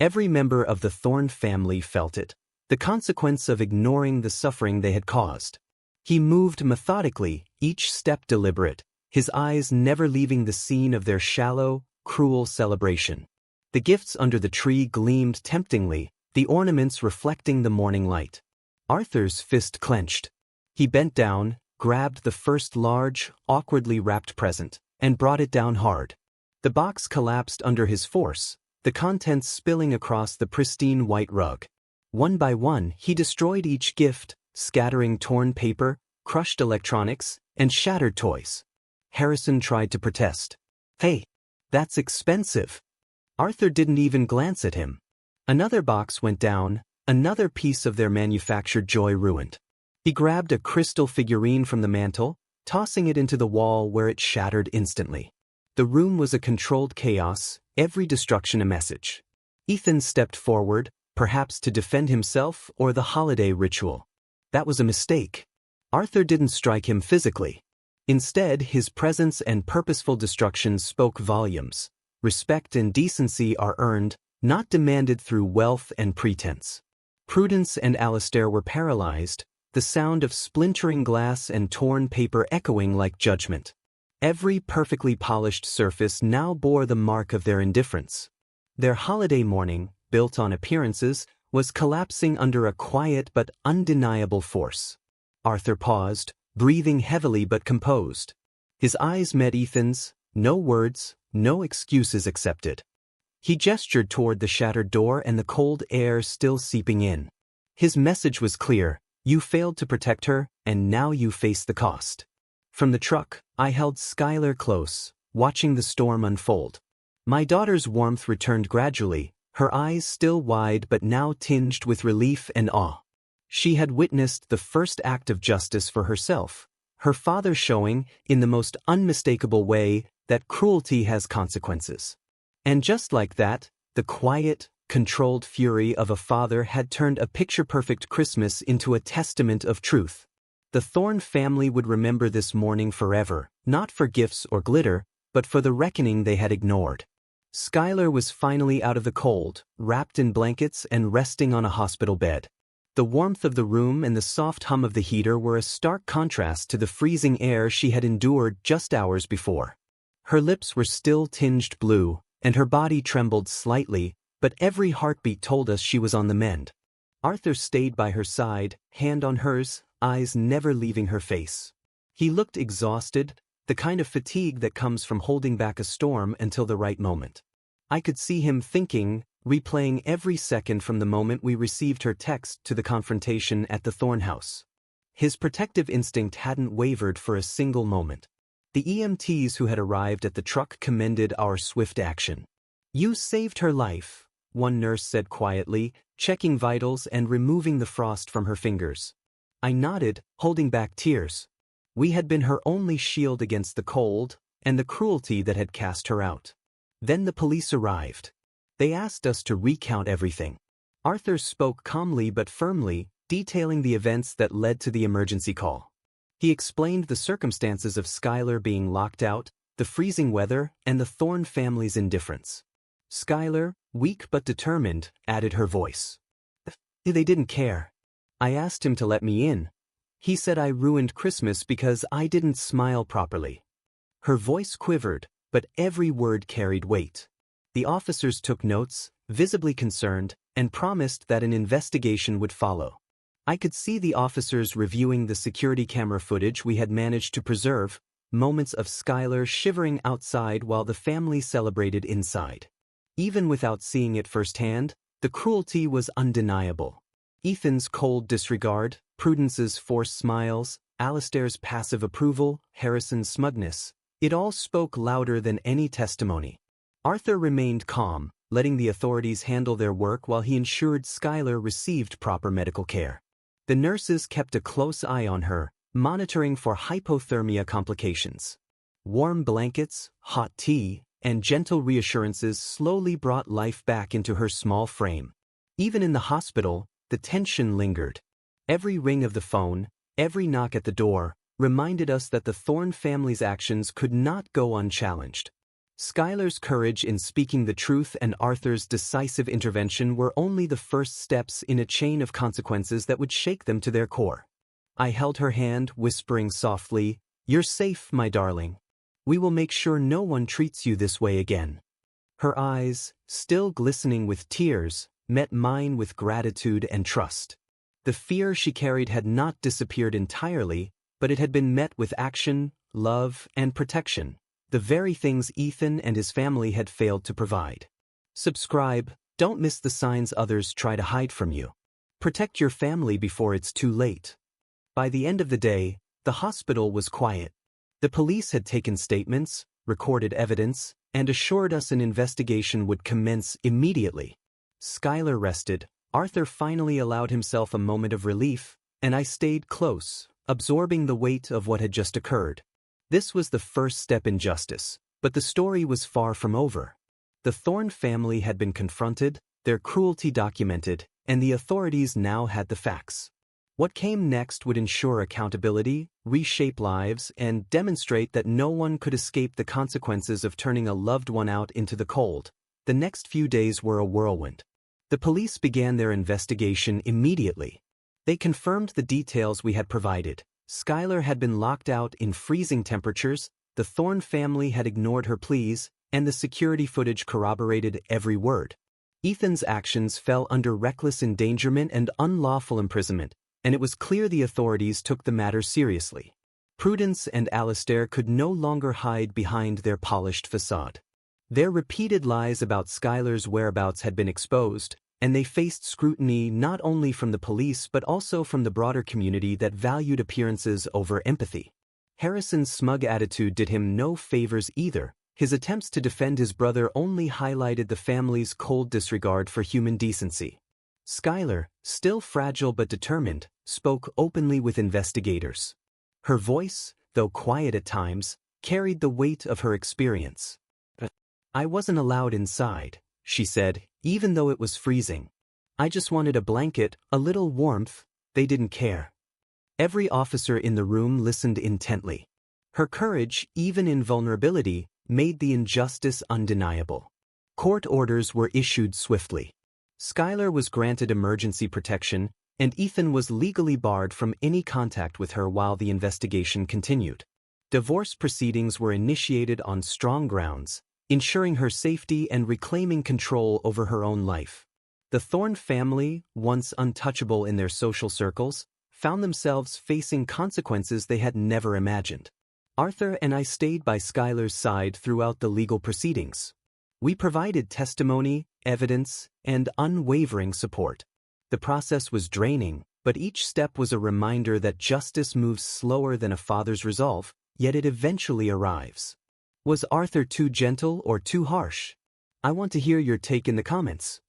Every member of the Thorne family felt it, the consequence of ignoring the suffering they had caused. He moved methodically, each step deliberate, his eyes never leaving the scene of their shallow, cruel celebration. The gifts under the tree gleamed temptingly, the ornaments reflecting the morning light. Arthur's fist clenched. He bent down, grabbed the first large, awkwardly wrapped present, and brought it down hard. The box collapsed under his force, the contents spilling across the pristine white rug. One by one, he destroyed each gift, scattering torn paper, crushed electronics, and shattered toys. Harrison tried to protest. "Hey, that's expensive." Arthur didn't even glance at him. Another box went down, another piece of their manufactured joy ruined. He grabbed a crystal figurine from the mantel, tossing it into the wall where it shattered instantly. The room was a controlled chaos, every destruction a message. Ethan stepped forward, perhaps to defend himself or the holiday ritual. That was a mistake. Arthur didn't strike him physically. Instead, his presence and purposeful destruction spoke volumes. Respect and decency are earned, not demanded through wealth and pretense. Prudence and Alistair were paralyzed, the sound of splintering glass and torn paper echoing like judgment. Every perfectly polished surface now bore the mark of their indifference. Their holiday morning, built on appearances, was collapsing under a quiet but undeniable force. Arthur paused, breathing heavily but composed. His eyes met Ethan's, no words, no excuses accepted. He gestured toward the shattered door and the cold air still seeping in. His message was clear: you failed to protect her, and now you face the cost. From the truck, I held Skylar close, watching the storm unfold. My daughter's warmth returned gradually, her eyes still wide but now tinged with relief and awe. She had witnessed the first act of justice for herself, her father showing, in the most unmistakable way, that cruelty has consequences. And just like that, the quiet, controlled fury of a father had turned a picture-perfect Christmas into a testament of truth. The Thorne family would remember this morning forever, not for gifts or glitter, but for the reckoning they had ignored. Skylar was finally out of the cold, wrapped in blankets and resting on a hospital bed. The warmth of the room and the soft hum of the heater were a stark contrast to the freezing air she had endured just hours before. Her lips were still tinged blue, and her body trembled slightly, but every heartbeat told us she was on the mend. Arthur stayed by her side, hand on hers, eyes never leaving her face. He looked exhausted, the kind of fatigue that comes from holding back a storm until the right moment. I could see him thinking, replaying every second from the moment we received her text to the confrontation at the Thorne house. His protective instinct hadn't wavered for a single moment. The EMTs who had arrived at the truck commended our swift action. "You saved her life," one nurse said quietly, checking vitals and removing the frost from her fingers. I nodded, holding back tears. We had been her only shield against the cold and the cruelty that had cast her out. Then the police arrived. They asked us to recount everything. Arthur spoke calmly but firmly, detailing the events that led to the emergency call. He explained the circumstances of Skylar being locked out, the freezing weather, and the Thorne family's indifference. Skylar, weak but determined, added her voice. "They didn't care. I asked him to let me in. He said I ruined Christmas because I didn't smile properly." Her voice quivered, but every word carried weight. The officers took notes, visibly concerned, and promised that an investigation would follow. I could see the officers reviewing the security camera footage we had managed to preserve, moments of Skylar shivering outside while the family celebrated inside. Even without seeing it firsthand, the cruelty was undeniable. Ethan's cold disregard, Prudence's forced smiles, Alistair's passive approval, Harrison's smugness, it all spoke louder than any testimony. Arthur remained calm, letting the authorities handle their work while he ensured Skylar received proper medical care. The nurses kept a close eye on her, monitoring for hypothermia complications. Warm blankets, hot tea, and gentle reassurances slowly brought life back into her small frame. Even in the hospital, the tension lingered. Every ring of the phone, every knock at the door, reminded us that the Thorne family's actions could not go unchallenged. Skylar's courage in speaking the truth and Arthur's decisive intervention were only the first steps in a chain of consequences that would shake them to their core. I held her hand, whispering softly, "You're safe, my darling. We will make sure no one treats you this way again." Her eyes, still glistening with tears, met mine with gratitude and trust. The fear she carried had not disappeared entirely, but it had been met with action, love, and protection, the very things Ethan and his family had failed to provide. Subscribe, don't miss the signs others try to hide from you. Protect your family before it's too late. By the end of the day, the hospital was quiet. The police had taken statements, recorded evidence, and assured us an investigation would commence immediately. Skylar rested, Arthur finally allowed himself a moment of relief, and I stayed close, absorbing the weight of what had just occurred. This was the first step in justice, but the story was far from over. The Thorne family had been confronted, their cruelty documented, and the authorities now had the facts. What came next would ensure accountability, reshape lives, and demonstrate that no one could escape the consequences of turning a loved one out into the cold. The next few days were a whirlwind. The police began their investigation immediately. They confirmed the details we had provided. Skylar had been locked out in freezing temperatures, the Thorne family had ignored her pleas, and the security footage corroborated every word. Ethan's actions fell under reckless endangerment and unlawful imprisonment, and it was clear the authorities took the matter seriously. Prudence and Alistair could no longer hide behind their polished facade. Their repeated lies about Skylar's whereabouts had been exposed, and they faced scrutiny not only from the police but also from the broader community that valued appearances over empathy. Harrison's smug attitude did him no favors either. His attempts to defend his brother only highlighted the family's cold disregard for human decency. Skylar, still fragile but determined, spoke openly with investigators. Her voice, though quiet at times, carried the weight of her experience. "I wasn't allowed inside," she said, "even though it was freezing. I just wanted a blanket, a little warmth. They didn't care." Every officer in the room listened intently. Her courage, even in vulnerability, made the injustice undeniable. Court orders were issued swiftly. Skylar was granted emergency protection, and Ethan was legally barred from any contact with her while the investigation continued. Divorce proceedings were initiated on strong grounds, ensuring her safety and reclaiming control over her own life. The Thorne family, once untouchable in their social circles, found themselves facing consequences they had never imagined. Arthur and I stayed by Skylar's side throughout the legal proceedings. We provided testimony, evidence, and unwavering support. The process was draining, but each step was a reminder that justice moves slower than a father's resolve, yet it eventually arrives. Was Arthur too gentle or too harsh? I want to hear your take in the comments.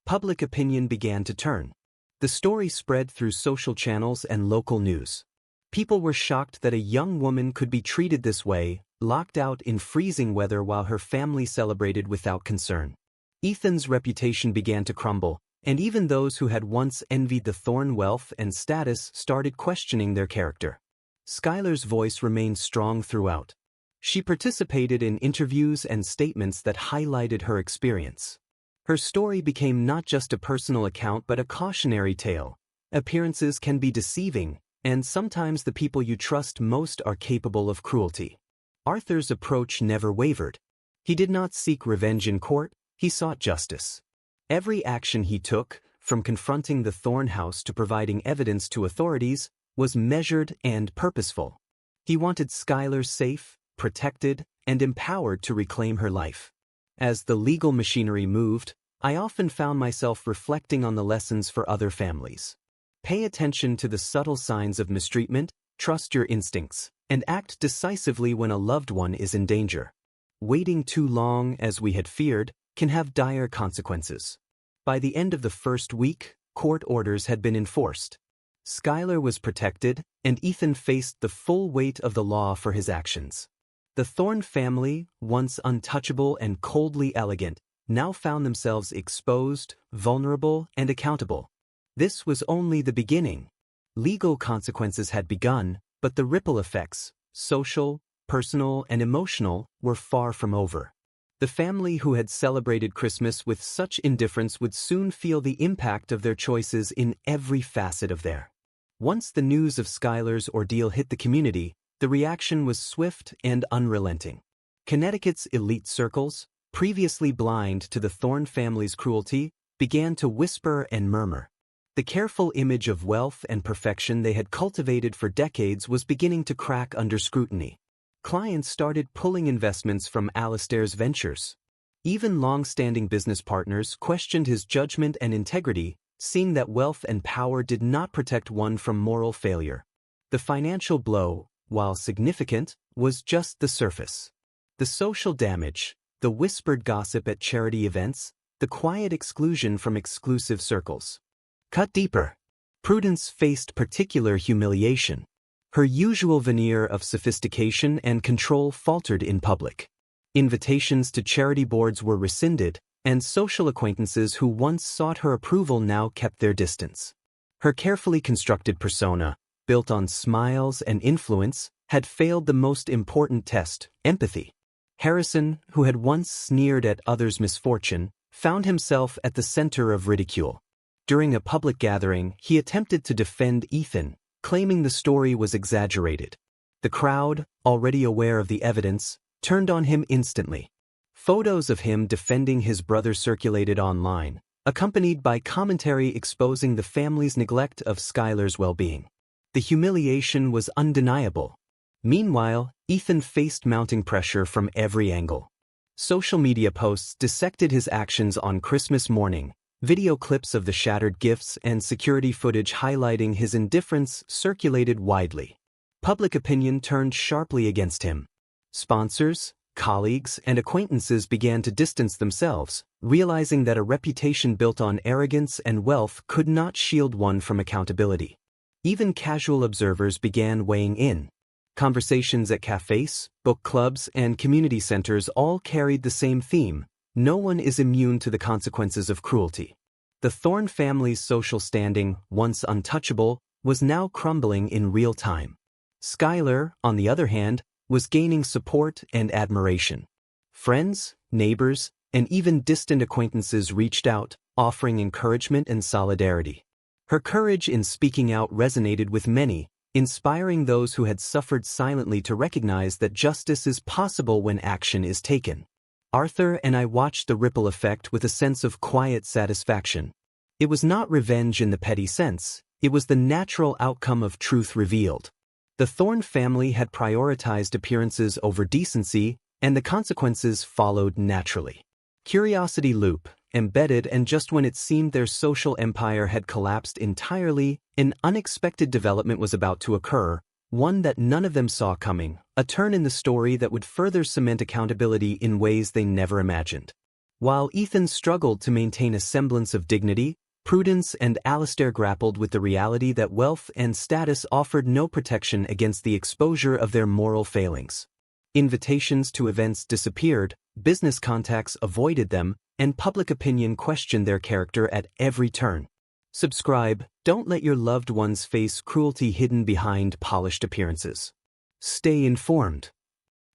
Public opinion began to turn. The story spread through social channels and local news. People were shocked that a young woman could be treated this way, locked out in freezing weather while her family celebrated without concern. Ethan's reputation began to crumble, and even those who had once envied the Thorne wealth and status started questioning their character. Skylar's voice remained strong throughout. She participated in interviews and statements that highlighted her experience. Her story became not just a personal account but a cautionary tale. Appearances can be deceiving, and sometimes the people you trust most are capable of cruelty. Arthur's approach never wavered. He did not seek revenge in court, he sought justice. Every action he took, from confronting the Thorne house to providing evidence to authorities, was measured and purposeful. He wanted Skylar safe, protected, and empowered to reclaim her life. As the legal machinery moved, I often found myself reflecting on the lessons for other families. Pay attention to the subtle signs of mistreatment, trust your instincts, and act decisively when a loved one is in danger. Waiting too long, as we had feared, can have dire consequences. By the end of the first week, court orders had been enforced. Skylar was protected, and Ethan faced the full weight of the law for his actions. The Thorne family, once untouchable and coldly elegant, now found themselves exposed, vulnerable, and accountable. This was only the beginning. Legal consequences had begun, but the ripple effects, social, personal, and emotional, were far from over. The family who had celebrated Christmas with such indifference would soon feel the impact of their choices in every facet of their. Once the news of Skylar's ordeal hit the community, the reaction was swift and unrelenting. Connecticut's elite circles, previously blind to the Thorne family's cruelty, began to whisper and murmur. The careful image of wealth and perfection they had cultivated for decades was beginning to crack under scrutiny. Clients started pulling investments from Alastair's ventures. Even long-standing business partners questioned his judgment and integrity, seeing that wealth and power did not protect one from moral failure. The financial blow, while significant, was just the surface. The social damage, the whispered gossip at charity events, the quiet exclusion from exclusive circles. Cut deeper. Prudence faced particular humiliation. Her usual veneer of sophistication and control faltered in public. Invitations to charity boards were rescinded, and social acquaintances who once sought her approval now kept their distance. Her carefully constructed persona, built on smiles and influence, had failed the most important test, empathy. Harrison, who had once sneered at others' misfortune, found himself at the center of ridicule. During a public gathering, he attempted to defend Ethan, claiming the story was exaggerated. The crowd, already aware of the evidence, turned on him instantly. Photos of him defending his brother circulated online, accompanied by commentary exposing the family's neglect of Skylar's well-being. The humiliation was undeniable. Meanwhile, Ethan faced mounting pressure from every angle. Social media posts dissected his actions on Christmas morning. Video clips of the shattered gifts and security footage highlighting his indifference circulated widely. Public opinion turned sharply against him. Sponsors, colleagues, and acquaintances began to distance themselves, realizing that a reputation built on arrogance and wealth could not shield one from accountability. Even casual observers began weighing in. Conversations at cafes, book clubs, and community centers all carried the same theme: no one is immune to the consequences of cruelty. The Thorne family's social standing, once untouchable, was now crumbling in real time. Skylar, on the other hand, was gaining support and admiration. Friends, neighbors, and even distant acquaintances reached out, offering encouragement and solidarity. Her courage in speaking out resonated with many, inspiring those who had suffered silently to recognize that justice is possible when action is taken. Arthur and I watched the ripple effect with a sense of quiet satisfaction. It was not revenge in the petty sense, it was the natural outcome of truth revealed. The Thorne family had prioritized appearances over decency, and the consequences followed naturally. Curiosity loop, embedded, and just when it seemed their social empire had collapsed entirely, an unexpected development was about to occur, one that none of them saw coming, a turn in the story that would further cement accountability in ways they never imagined. While Ethan struggled to maintain a semblance of dignity, Prudence and Alastair grappled with the reality that wealth and status offered no protection against the exposure of their moral failings. Invitations to events disappeared, business contacts avoided them, and public opinion questioned their character at every turn. Subscribe. Don't let your loved ones face cruelty hidden behind polished appearances. Stay informed.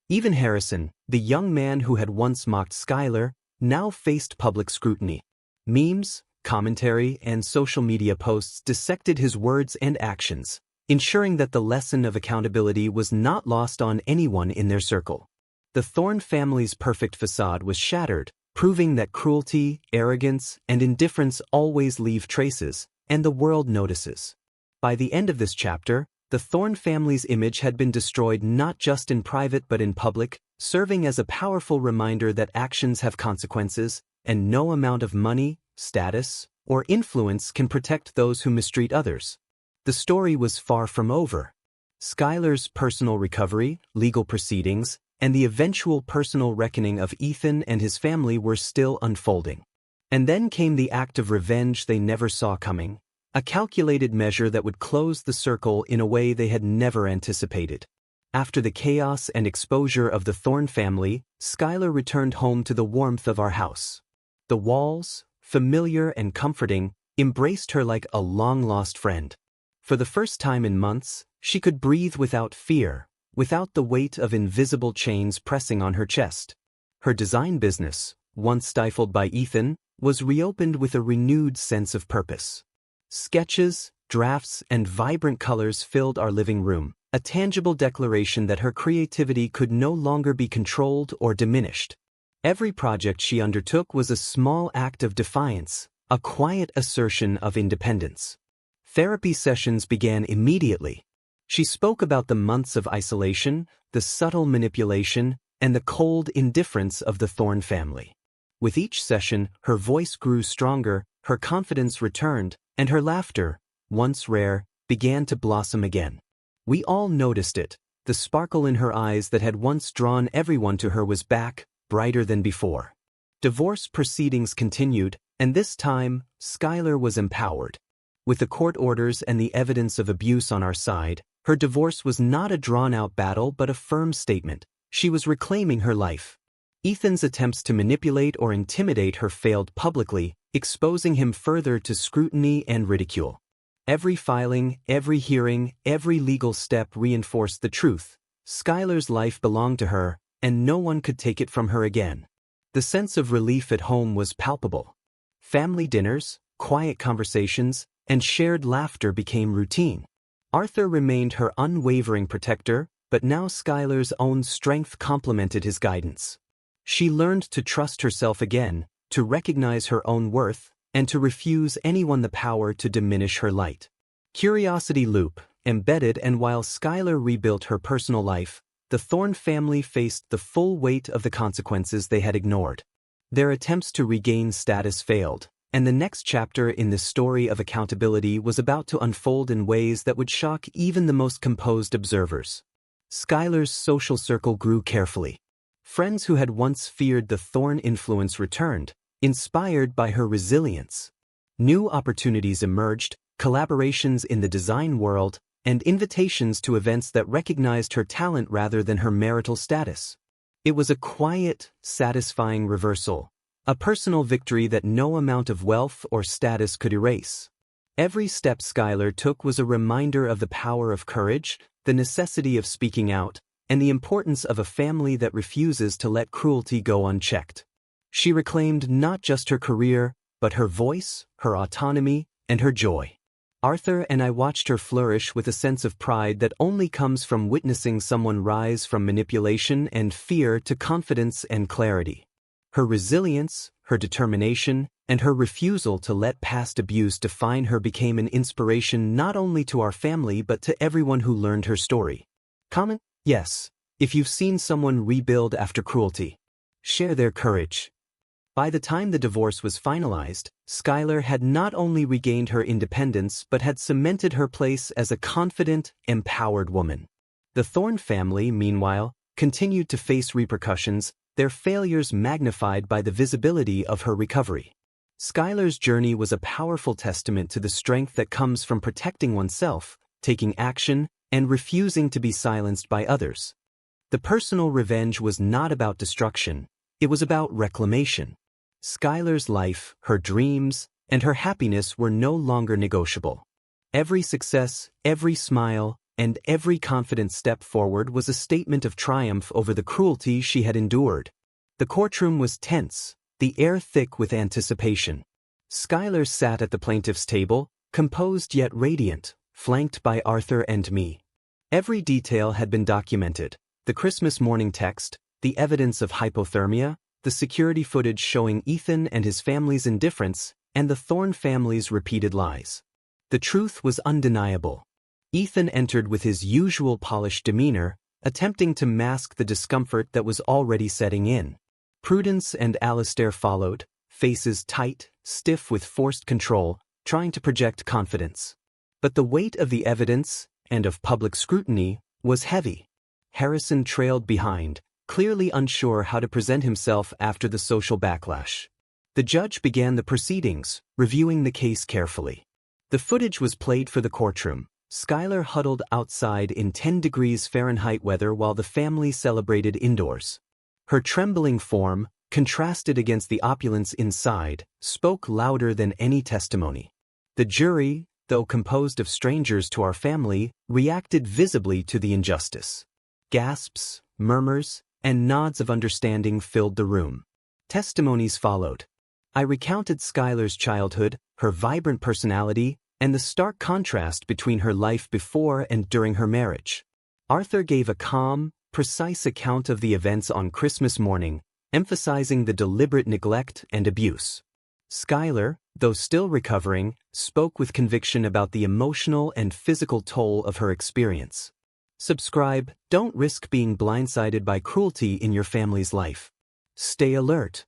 Even Harrison, the young man who had once mocked Skylar, now faced public scrutiny. Memes, commentary, and social media posts dissected his words and actions, ensuring that the lesson of accountability was not lost on anyone in their circle. The Thorne family's perfect facade was shattered, proving that cruelty, arrogance, and indifference always leave traces, and the world notices. By the end of this chapter, the Thorne family's image had been destroyed not just in private but in public, serving as a powerful reminder that actions have consequences, and no amount of money, status, or influence can protect those who mistreat others. The story was far from over. Skylar's personal recovery, legal proceedings, and the eventual personal reckoning of Ethan and his family were still unfolding. And then came the act of revenge they never saw coming, a calculated measure that would close the circle in a way they had never anticipated. After the chaos and exposure of the Thorne family, Skylar returned home to the warmth of our house. The walls, familiar and comforting, embraced her like a long-lost friend. For the first time in months, she could breathe without fear, without the weight of invisible chains pressing on her chest. Her design business, once stifled by Ethan, was reopened with a renewed sense of purpose. Sketches, drafts, and vibrant colors filled our living room, a tangible declaration that her creativity could no longer be controlled or diminished. Every project she undertook was a small act of defiance, a quiet assertion of independence. Therapy sessions began immediately. She spoke about the months of isolation, the subtle manipulation, and the cold indifference of the Thorne family. With each session, her voice grew stronger, her confidence returned, and her laughter, once rare, began to blossom again. We all noticed it. The sparkle in her eyes that had once drawn everyone to her was back, brighter than before. Divorce proceedings continued, and this time, Skylar was empowered. With the court orders and the evidence of abuse on our side, her divorce was not a drawn-out battle but a firm statement. She was reclaiming her life. Ethan's attempts to manipulate or intimidate her failed publicly, exposing him further to scrutiny and ridicule. Every filing, every hearing, every legal step reinforced the truth. Skylar's life belonged to her, and no one could take it from her again. The sense of relief at home was palpable. Family dinners, quiet conversations, and shared laughter became routine. Arthur remained her unwavering protector, but now Skylar's own strength complemented his guidance. She learned to trust herself again, to recognize her own worth, and to refuse anyone the power to diminish her light. Curiosity loop, embedded, and while Skylar rebuilt her personal life, the Thorne family faced the full weight of the consequences they had ignored. Their attempts to regain status failed, and the next chapter in the story of accountability was about to unfold in ways that would shock even the most composed observers. Skylar's social circle grew carefully. Friends who had once feared the Thorne influence returned, inspired by her resilience. New opportunities emerged, collaborations in the design world, and invitations to events that recognized her talent rather than her marital status. It was a quiet, satisfying reversal, a personal victory that no amount of wealth or status could erase. Every step Skylar took was a reminder of the power of courage, the necessity of speaking out, and the importance of a family that refuses to let cruelty go unchecked. She reclaimed not just her career, but her voice, her autonomy, and her joy. Arthur and I watched her flourish with a sense of pride that only comes from witnessing someone rise from manipulation and fear to confidence and clarity. Her resilience, her determination, and her refusal to let past abuse define her became an inspiration not only to our family but to everyone who learned her story. Comment? Yes, if you've seen someone rebuild after cruelty. Share their courage. By the time the divorce was finalized, Skylar had not only regained her independence but had cemented her place as a confident, empowered woman. The Thorne family, meanwhile, continued to face repercussions, their failures magnified by the visibility of her recovery. Skylar's journey was a powerful testament to the strength that comes from protecting oneself, taking action, and refusing to be silenced by others. The personal revenge was not about destruction, it was about reclamation. Skylar's life, her dreams, and her happiness were no longer negotiable. Every success, every smile, and every confident step forward was a statement of triumph over the cruelty she had endured. The courtroom was tense, the air thick with anticipation. Skylar sat at the plaintiff's table, composed yet radiant, flanked by Arthur and me. Every detail had been documented: the Christmas morning text, the evidence of hypothermia, the security footage showing Ethan and his family's indifference, and the Thorne family's repeated lies. The truth was undeniable. Ethan entered with his usual polished demeanor, attempting to mask the discomfort that was already setting in. Prudence and Alistair followed, faces tight, stiff with forced control, trying to project confidence. But the weight of the evidence, and of public scrutiny, was heavy. Harrison trailed behind, clearly unsure how to present himself after the social backlash. The judge began the proceedings, reviewing the case carefully. The footage was played for the courtroom, Skylar huddled outside in 10 degrees Fahrenheit weather while the family celebrated indoors. Her trembling form, contrasted against the opulence inside, spoke louder than any testimony. The jury, though composed of strangers to our family, reacted visibly to the injustice. Gasps, murmurs, and nods of understanding filled the room. Testimonies followed. I recounted Skylar's childhood, her vibrant personality, and the stark contrast between her life before and during her marriage. Arthur gave a calm, precise account of the events on Christmas morning, emphasizing the deliberate neglect and abuse. Skylar, though still recovering, spoke with conviction about the emotional and physical toll of her experience. Subscribe. Don't risk being blindsided by cruelty in your family's life. Stay alert.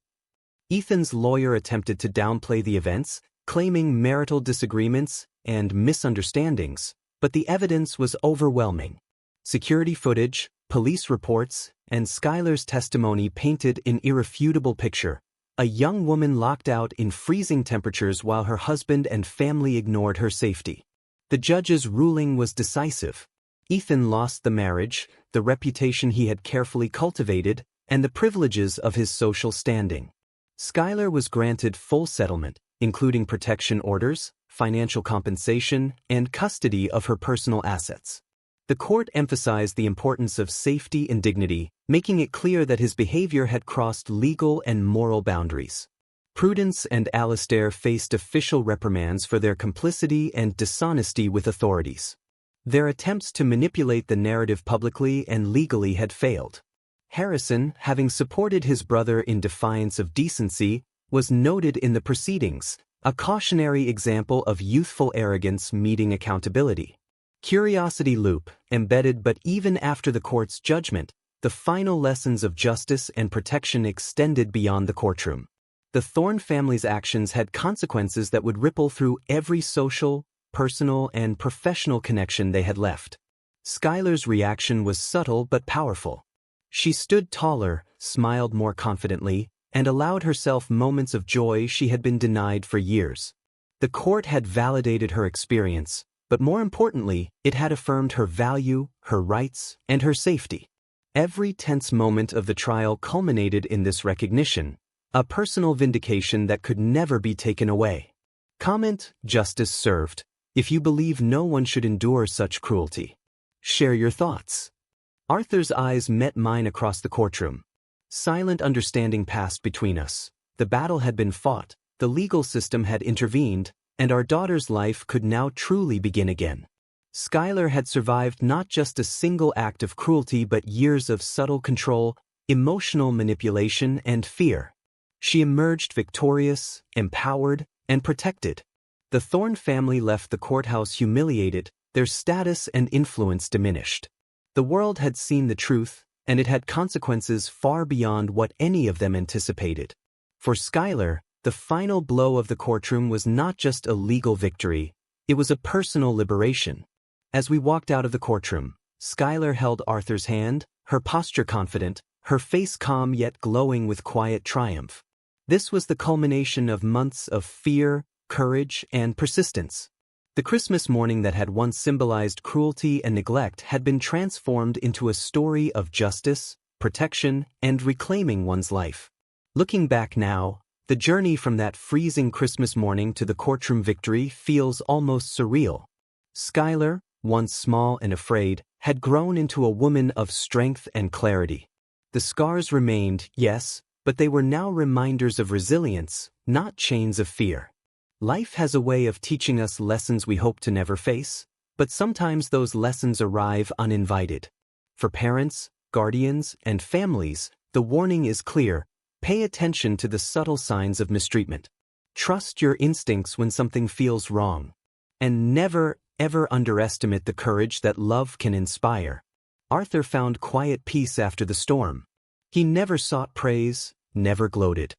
Ethan's lawyer attempted to downplay the events, claiming marital disagreements and misunderstandings, but the evidence was overwhelming. Security footage, police reports, and Skylar's testimony painted an irrefutable picture. A young woman locked out in freezing temperatures while her husband and family ignored her safety. The judge's ruling was decisive. Ethan lost the marriage, the reputation he had carefully cultivated, and the privileges of his social standing. Skylar was granted full settlement, including protection orders, financial compensation, and custody of her personal assets. The court emphasized the importance of safety and dignity, making it clear that his behavior had crossed legal and moral boundaries. Prudence and Alistair faced official reprimands for their complicity and dishonesty with authorities. Their attempts to manipulate the narrative publicly and legally had failed. Harrison, having supported his brother in defiance of decency, was noted in the proceedings, a cautionary example of youthful arrogance meeting accountability. Curiosity loop, embedded but even after the court's judgment, the final lessons of justice and protection extended beyond the courtroom. The Thorne family's actions had consequences that would ripple through every social, personal, and professional connection they had left. Skylar's reaction was subtle but powerful. She stood taller, smiled more confidently, and allowed herself moments of joy she had been denied for years. The court had validated her experience, but more importantly, it had affirmed her value, her rights, and her safety. Every tense moment of the trial culminated in this recognition, a personal vindication that could never be taken away. Comment: Justice served. If you believe no one should endure such cruelty. Share your thoughts. Arthur's eyes met mine across the courtroom. Silent understanding passed between us. The battle had been fought, the legal system had intervened, and our daughter's life could now truly begin again. Skylar had survived not just a single act of cruelty but years of subtle control, emotional manipulation, and fear. She emerged victorious, empowered, and protected. The Thorne family left the courthouse humiliated, their status and influence diminished. The world had seen the truth, and it had consequences far beyond what any of them anticipated. For Skylar, the final blow of the courtroom was not just a legal victory, it was a personal liberation. As we walked out of the courtroom, Skylar held Arthur's hand, her posture confident, her face calm yet glowing with quiet triumph. This was the culmination of months of fear, courage, and persistence. The Christmas morning that had once symbolized cruelty and neglect had been transformed into a story of justice, protection, and reclaiming one's life. Looking back now, the journey from that freezing Christmas morning to the courtroom victory feels almost surreal. Skylar, once small and afraid, had grown into a woman of strength and clarity. The scars remained, yes, but they were now reminders of resilience, not chains of fear. Life has a way of teaching us lessons we hope to never face, but sometimes those lessons arrive uninvited. For parents, guardians, and families, the warning is clear: pay attention to the subtle signs of mistreatment. Trust your instincts when something feels wrong. And never, ever underestimate the courage that love can inspire. Arthur found quiet peace after the storm. He never sought praise, never gloated.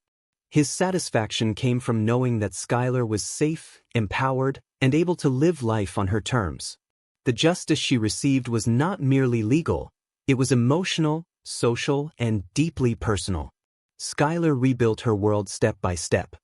His satisfaction came from knowing that Skylar was safe, empowered, and able to live life on her terms. The justice she received was not merely legal, it was emotional, social, and deeply personal. Skylar rebuilt her world step by step.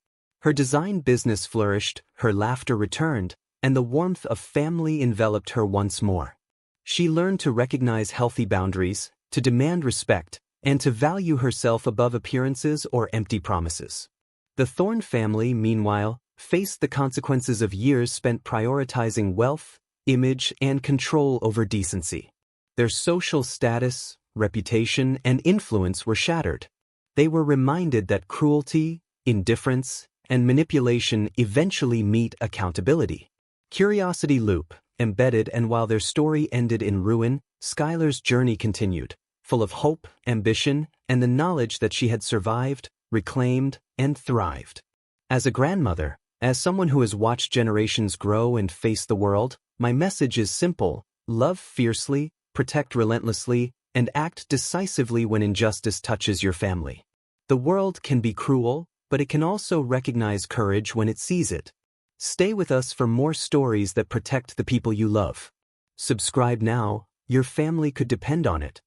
Her design business flourished, her laughter returned, and the warmth of family enveloped her once more. She learned to recognize healthy boundaries, to demand respect, and to value herself above appearances or empty promises. The Thorne family, meanwhile, faced the consequences of years spent prioritizing wealth, image, and control over decency. Their social status, reputation, and influence were shattered. They were reminded that cruelty, indifference, and manipulation eventually meet accountability. Curiosity Loop, embedded, and while their story ended in ruin, Skylar's journey continued, full of hope, ambition, and the knowledge that she had survived, reclaimed, and thrived. As a grandmother, as someone who has watched generations grow and face the world, my message is simple: love fiercely, protect relentlessly, and act decisively when injustice touches your family. The world can be cruel, but it can also recognize courage when it sees it. Stay with us for more stories that protect the people you love. Subscribe now, your family could depend on it.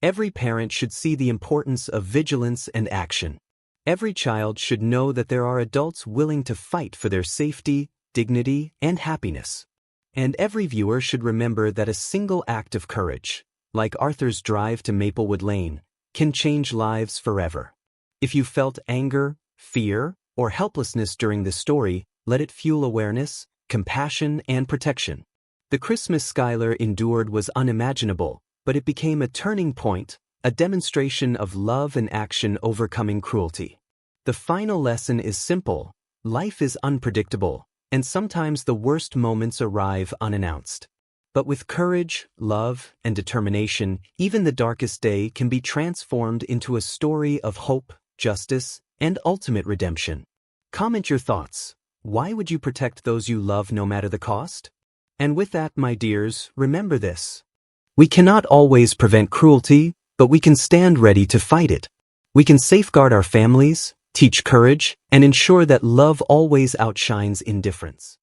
Every parent should see the importance of vigilance and action. Every child should know that there are adults willing to fight for their safety, dignity, and happiness. And every viewer should remember that a single act of courage, like Arthur's drive to Maplewood Lane, can change lives forever. If you felt anger, fear, or helplessness during this story, let it fuel awareness, compassion, and protection. The Christmas Skylar endured was unimaginable, but it became a turning point, a demonstration of love and action overcoming cruelty. The final lesson is simple: life is unpredictable, and sometimes the worst moments arrive unannounced. But with courage, love, and determination, even the darkest day can be transformed into a story of hope, justice, and ultimate redemption. Comment your thoughts. Why would you protect those you love no matter the cost? And with that, my dears, remember this: we cannot always prevent cruelty, but we can stand ready to fight it. We can safeguard our families, teach courage, and ensure that love always outshines indifference.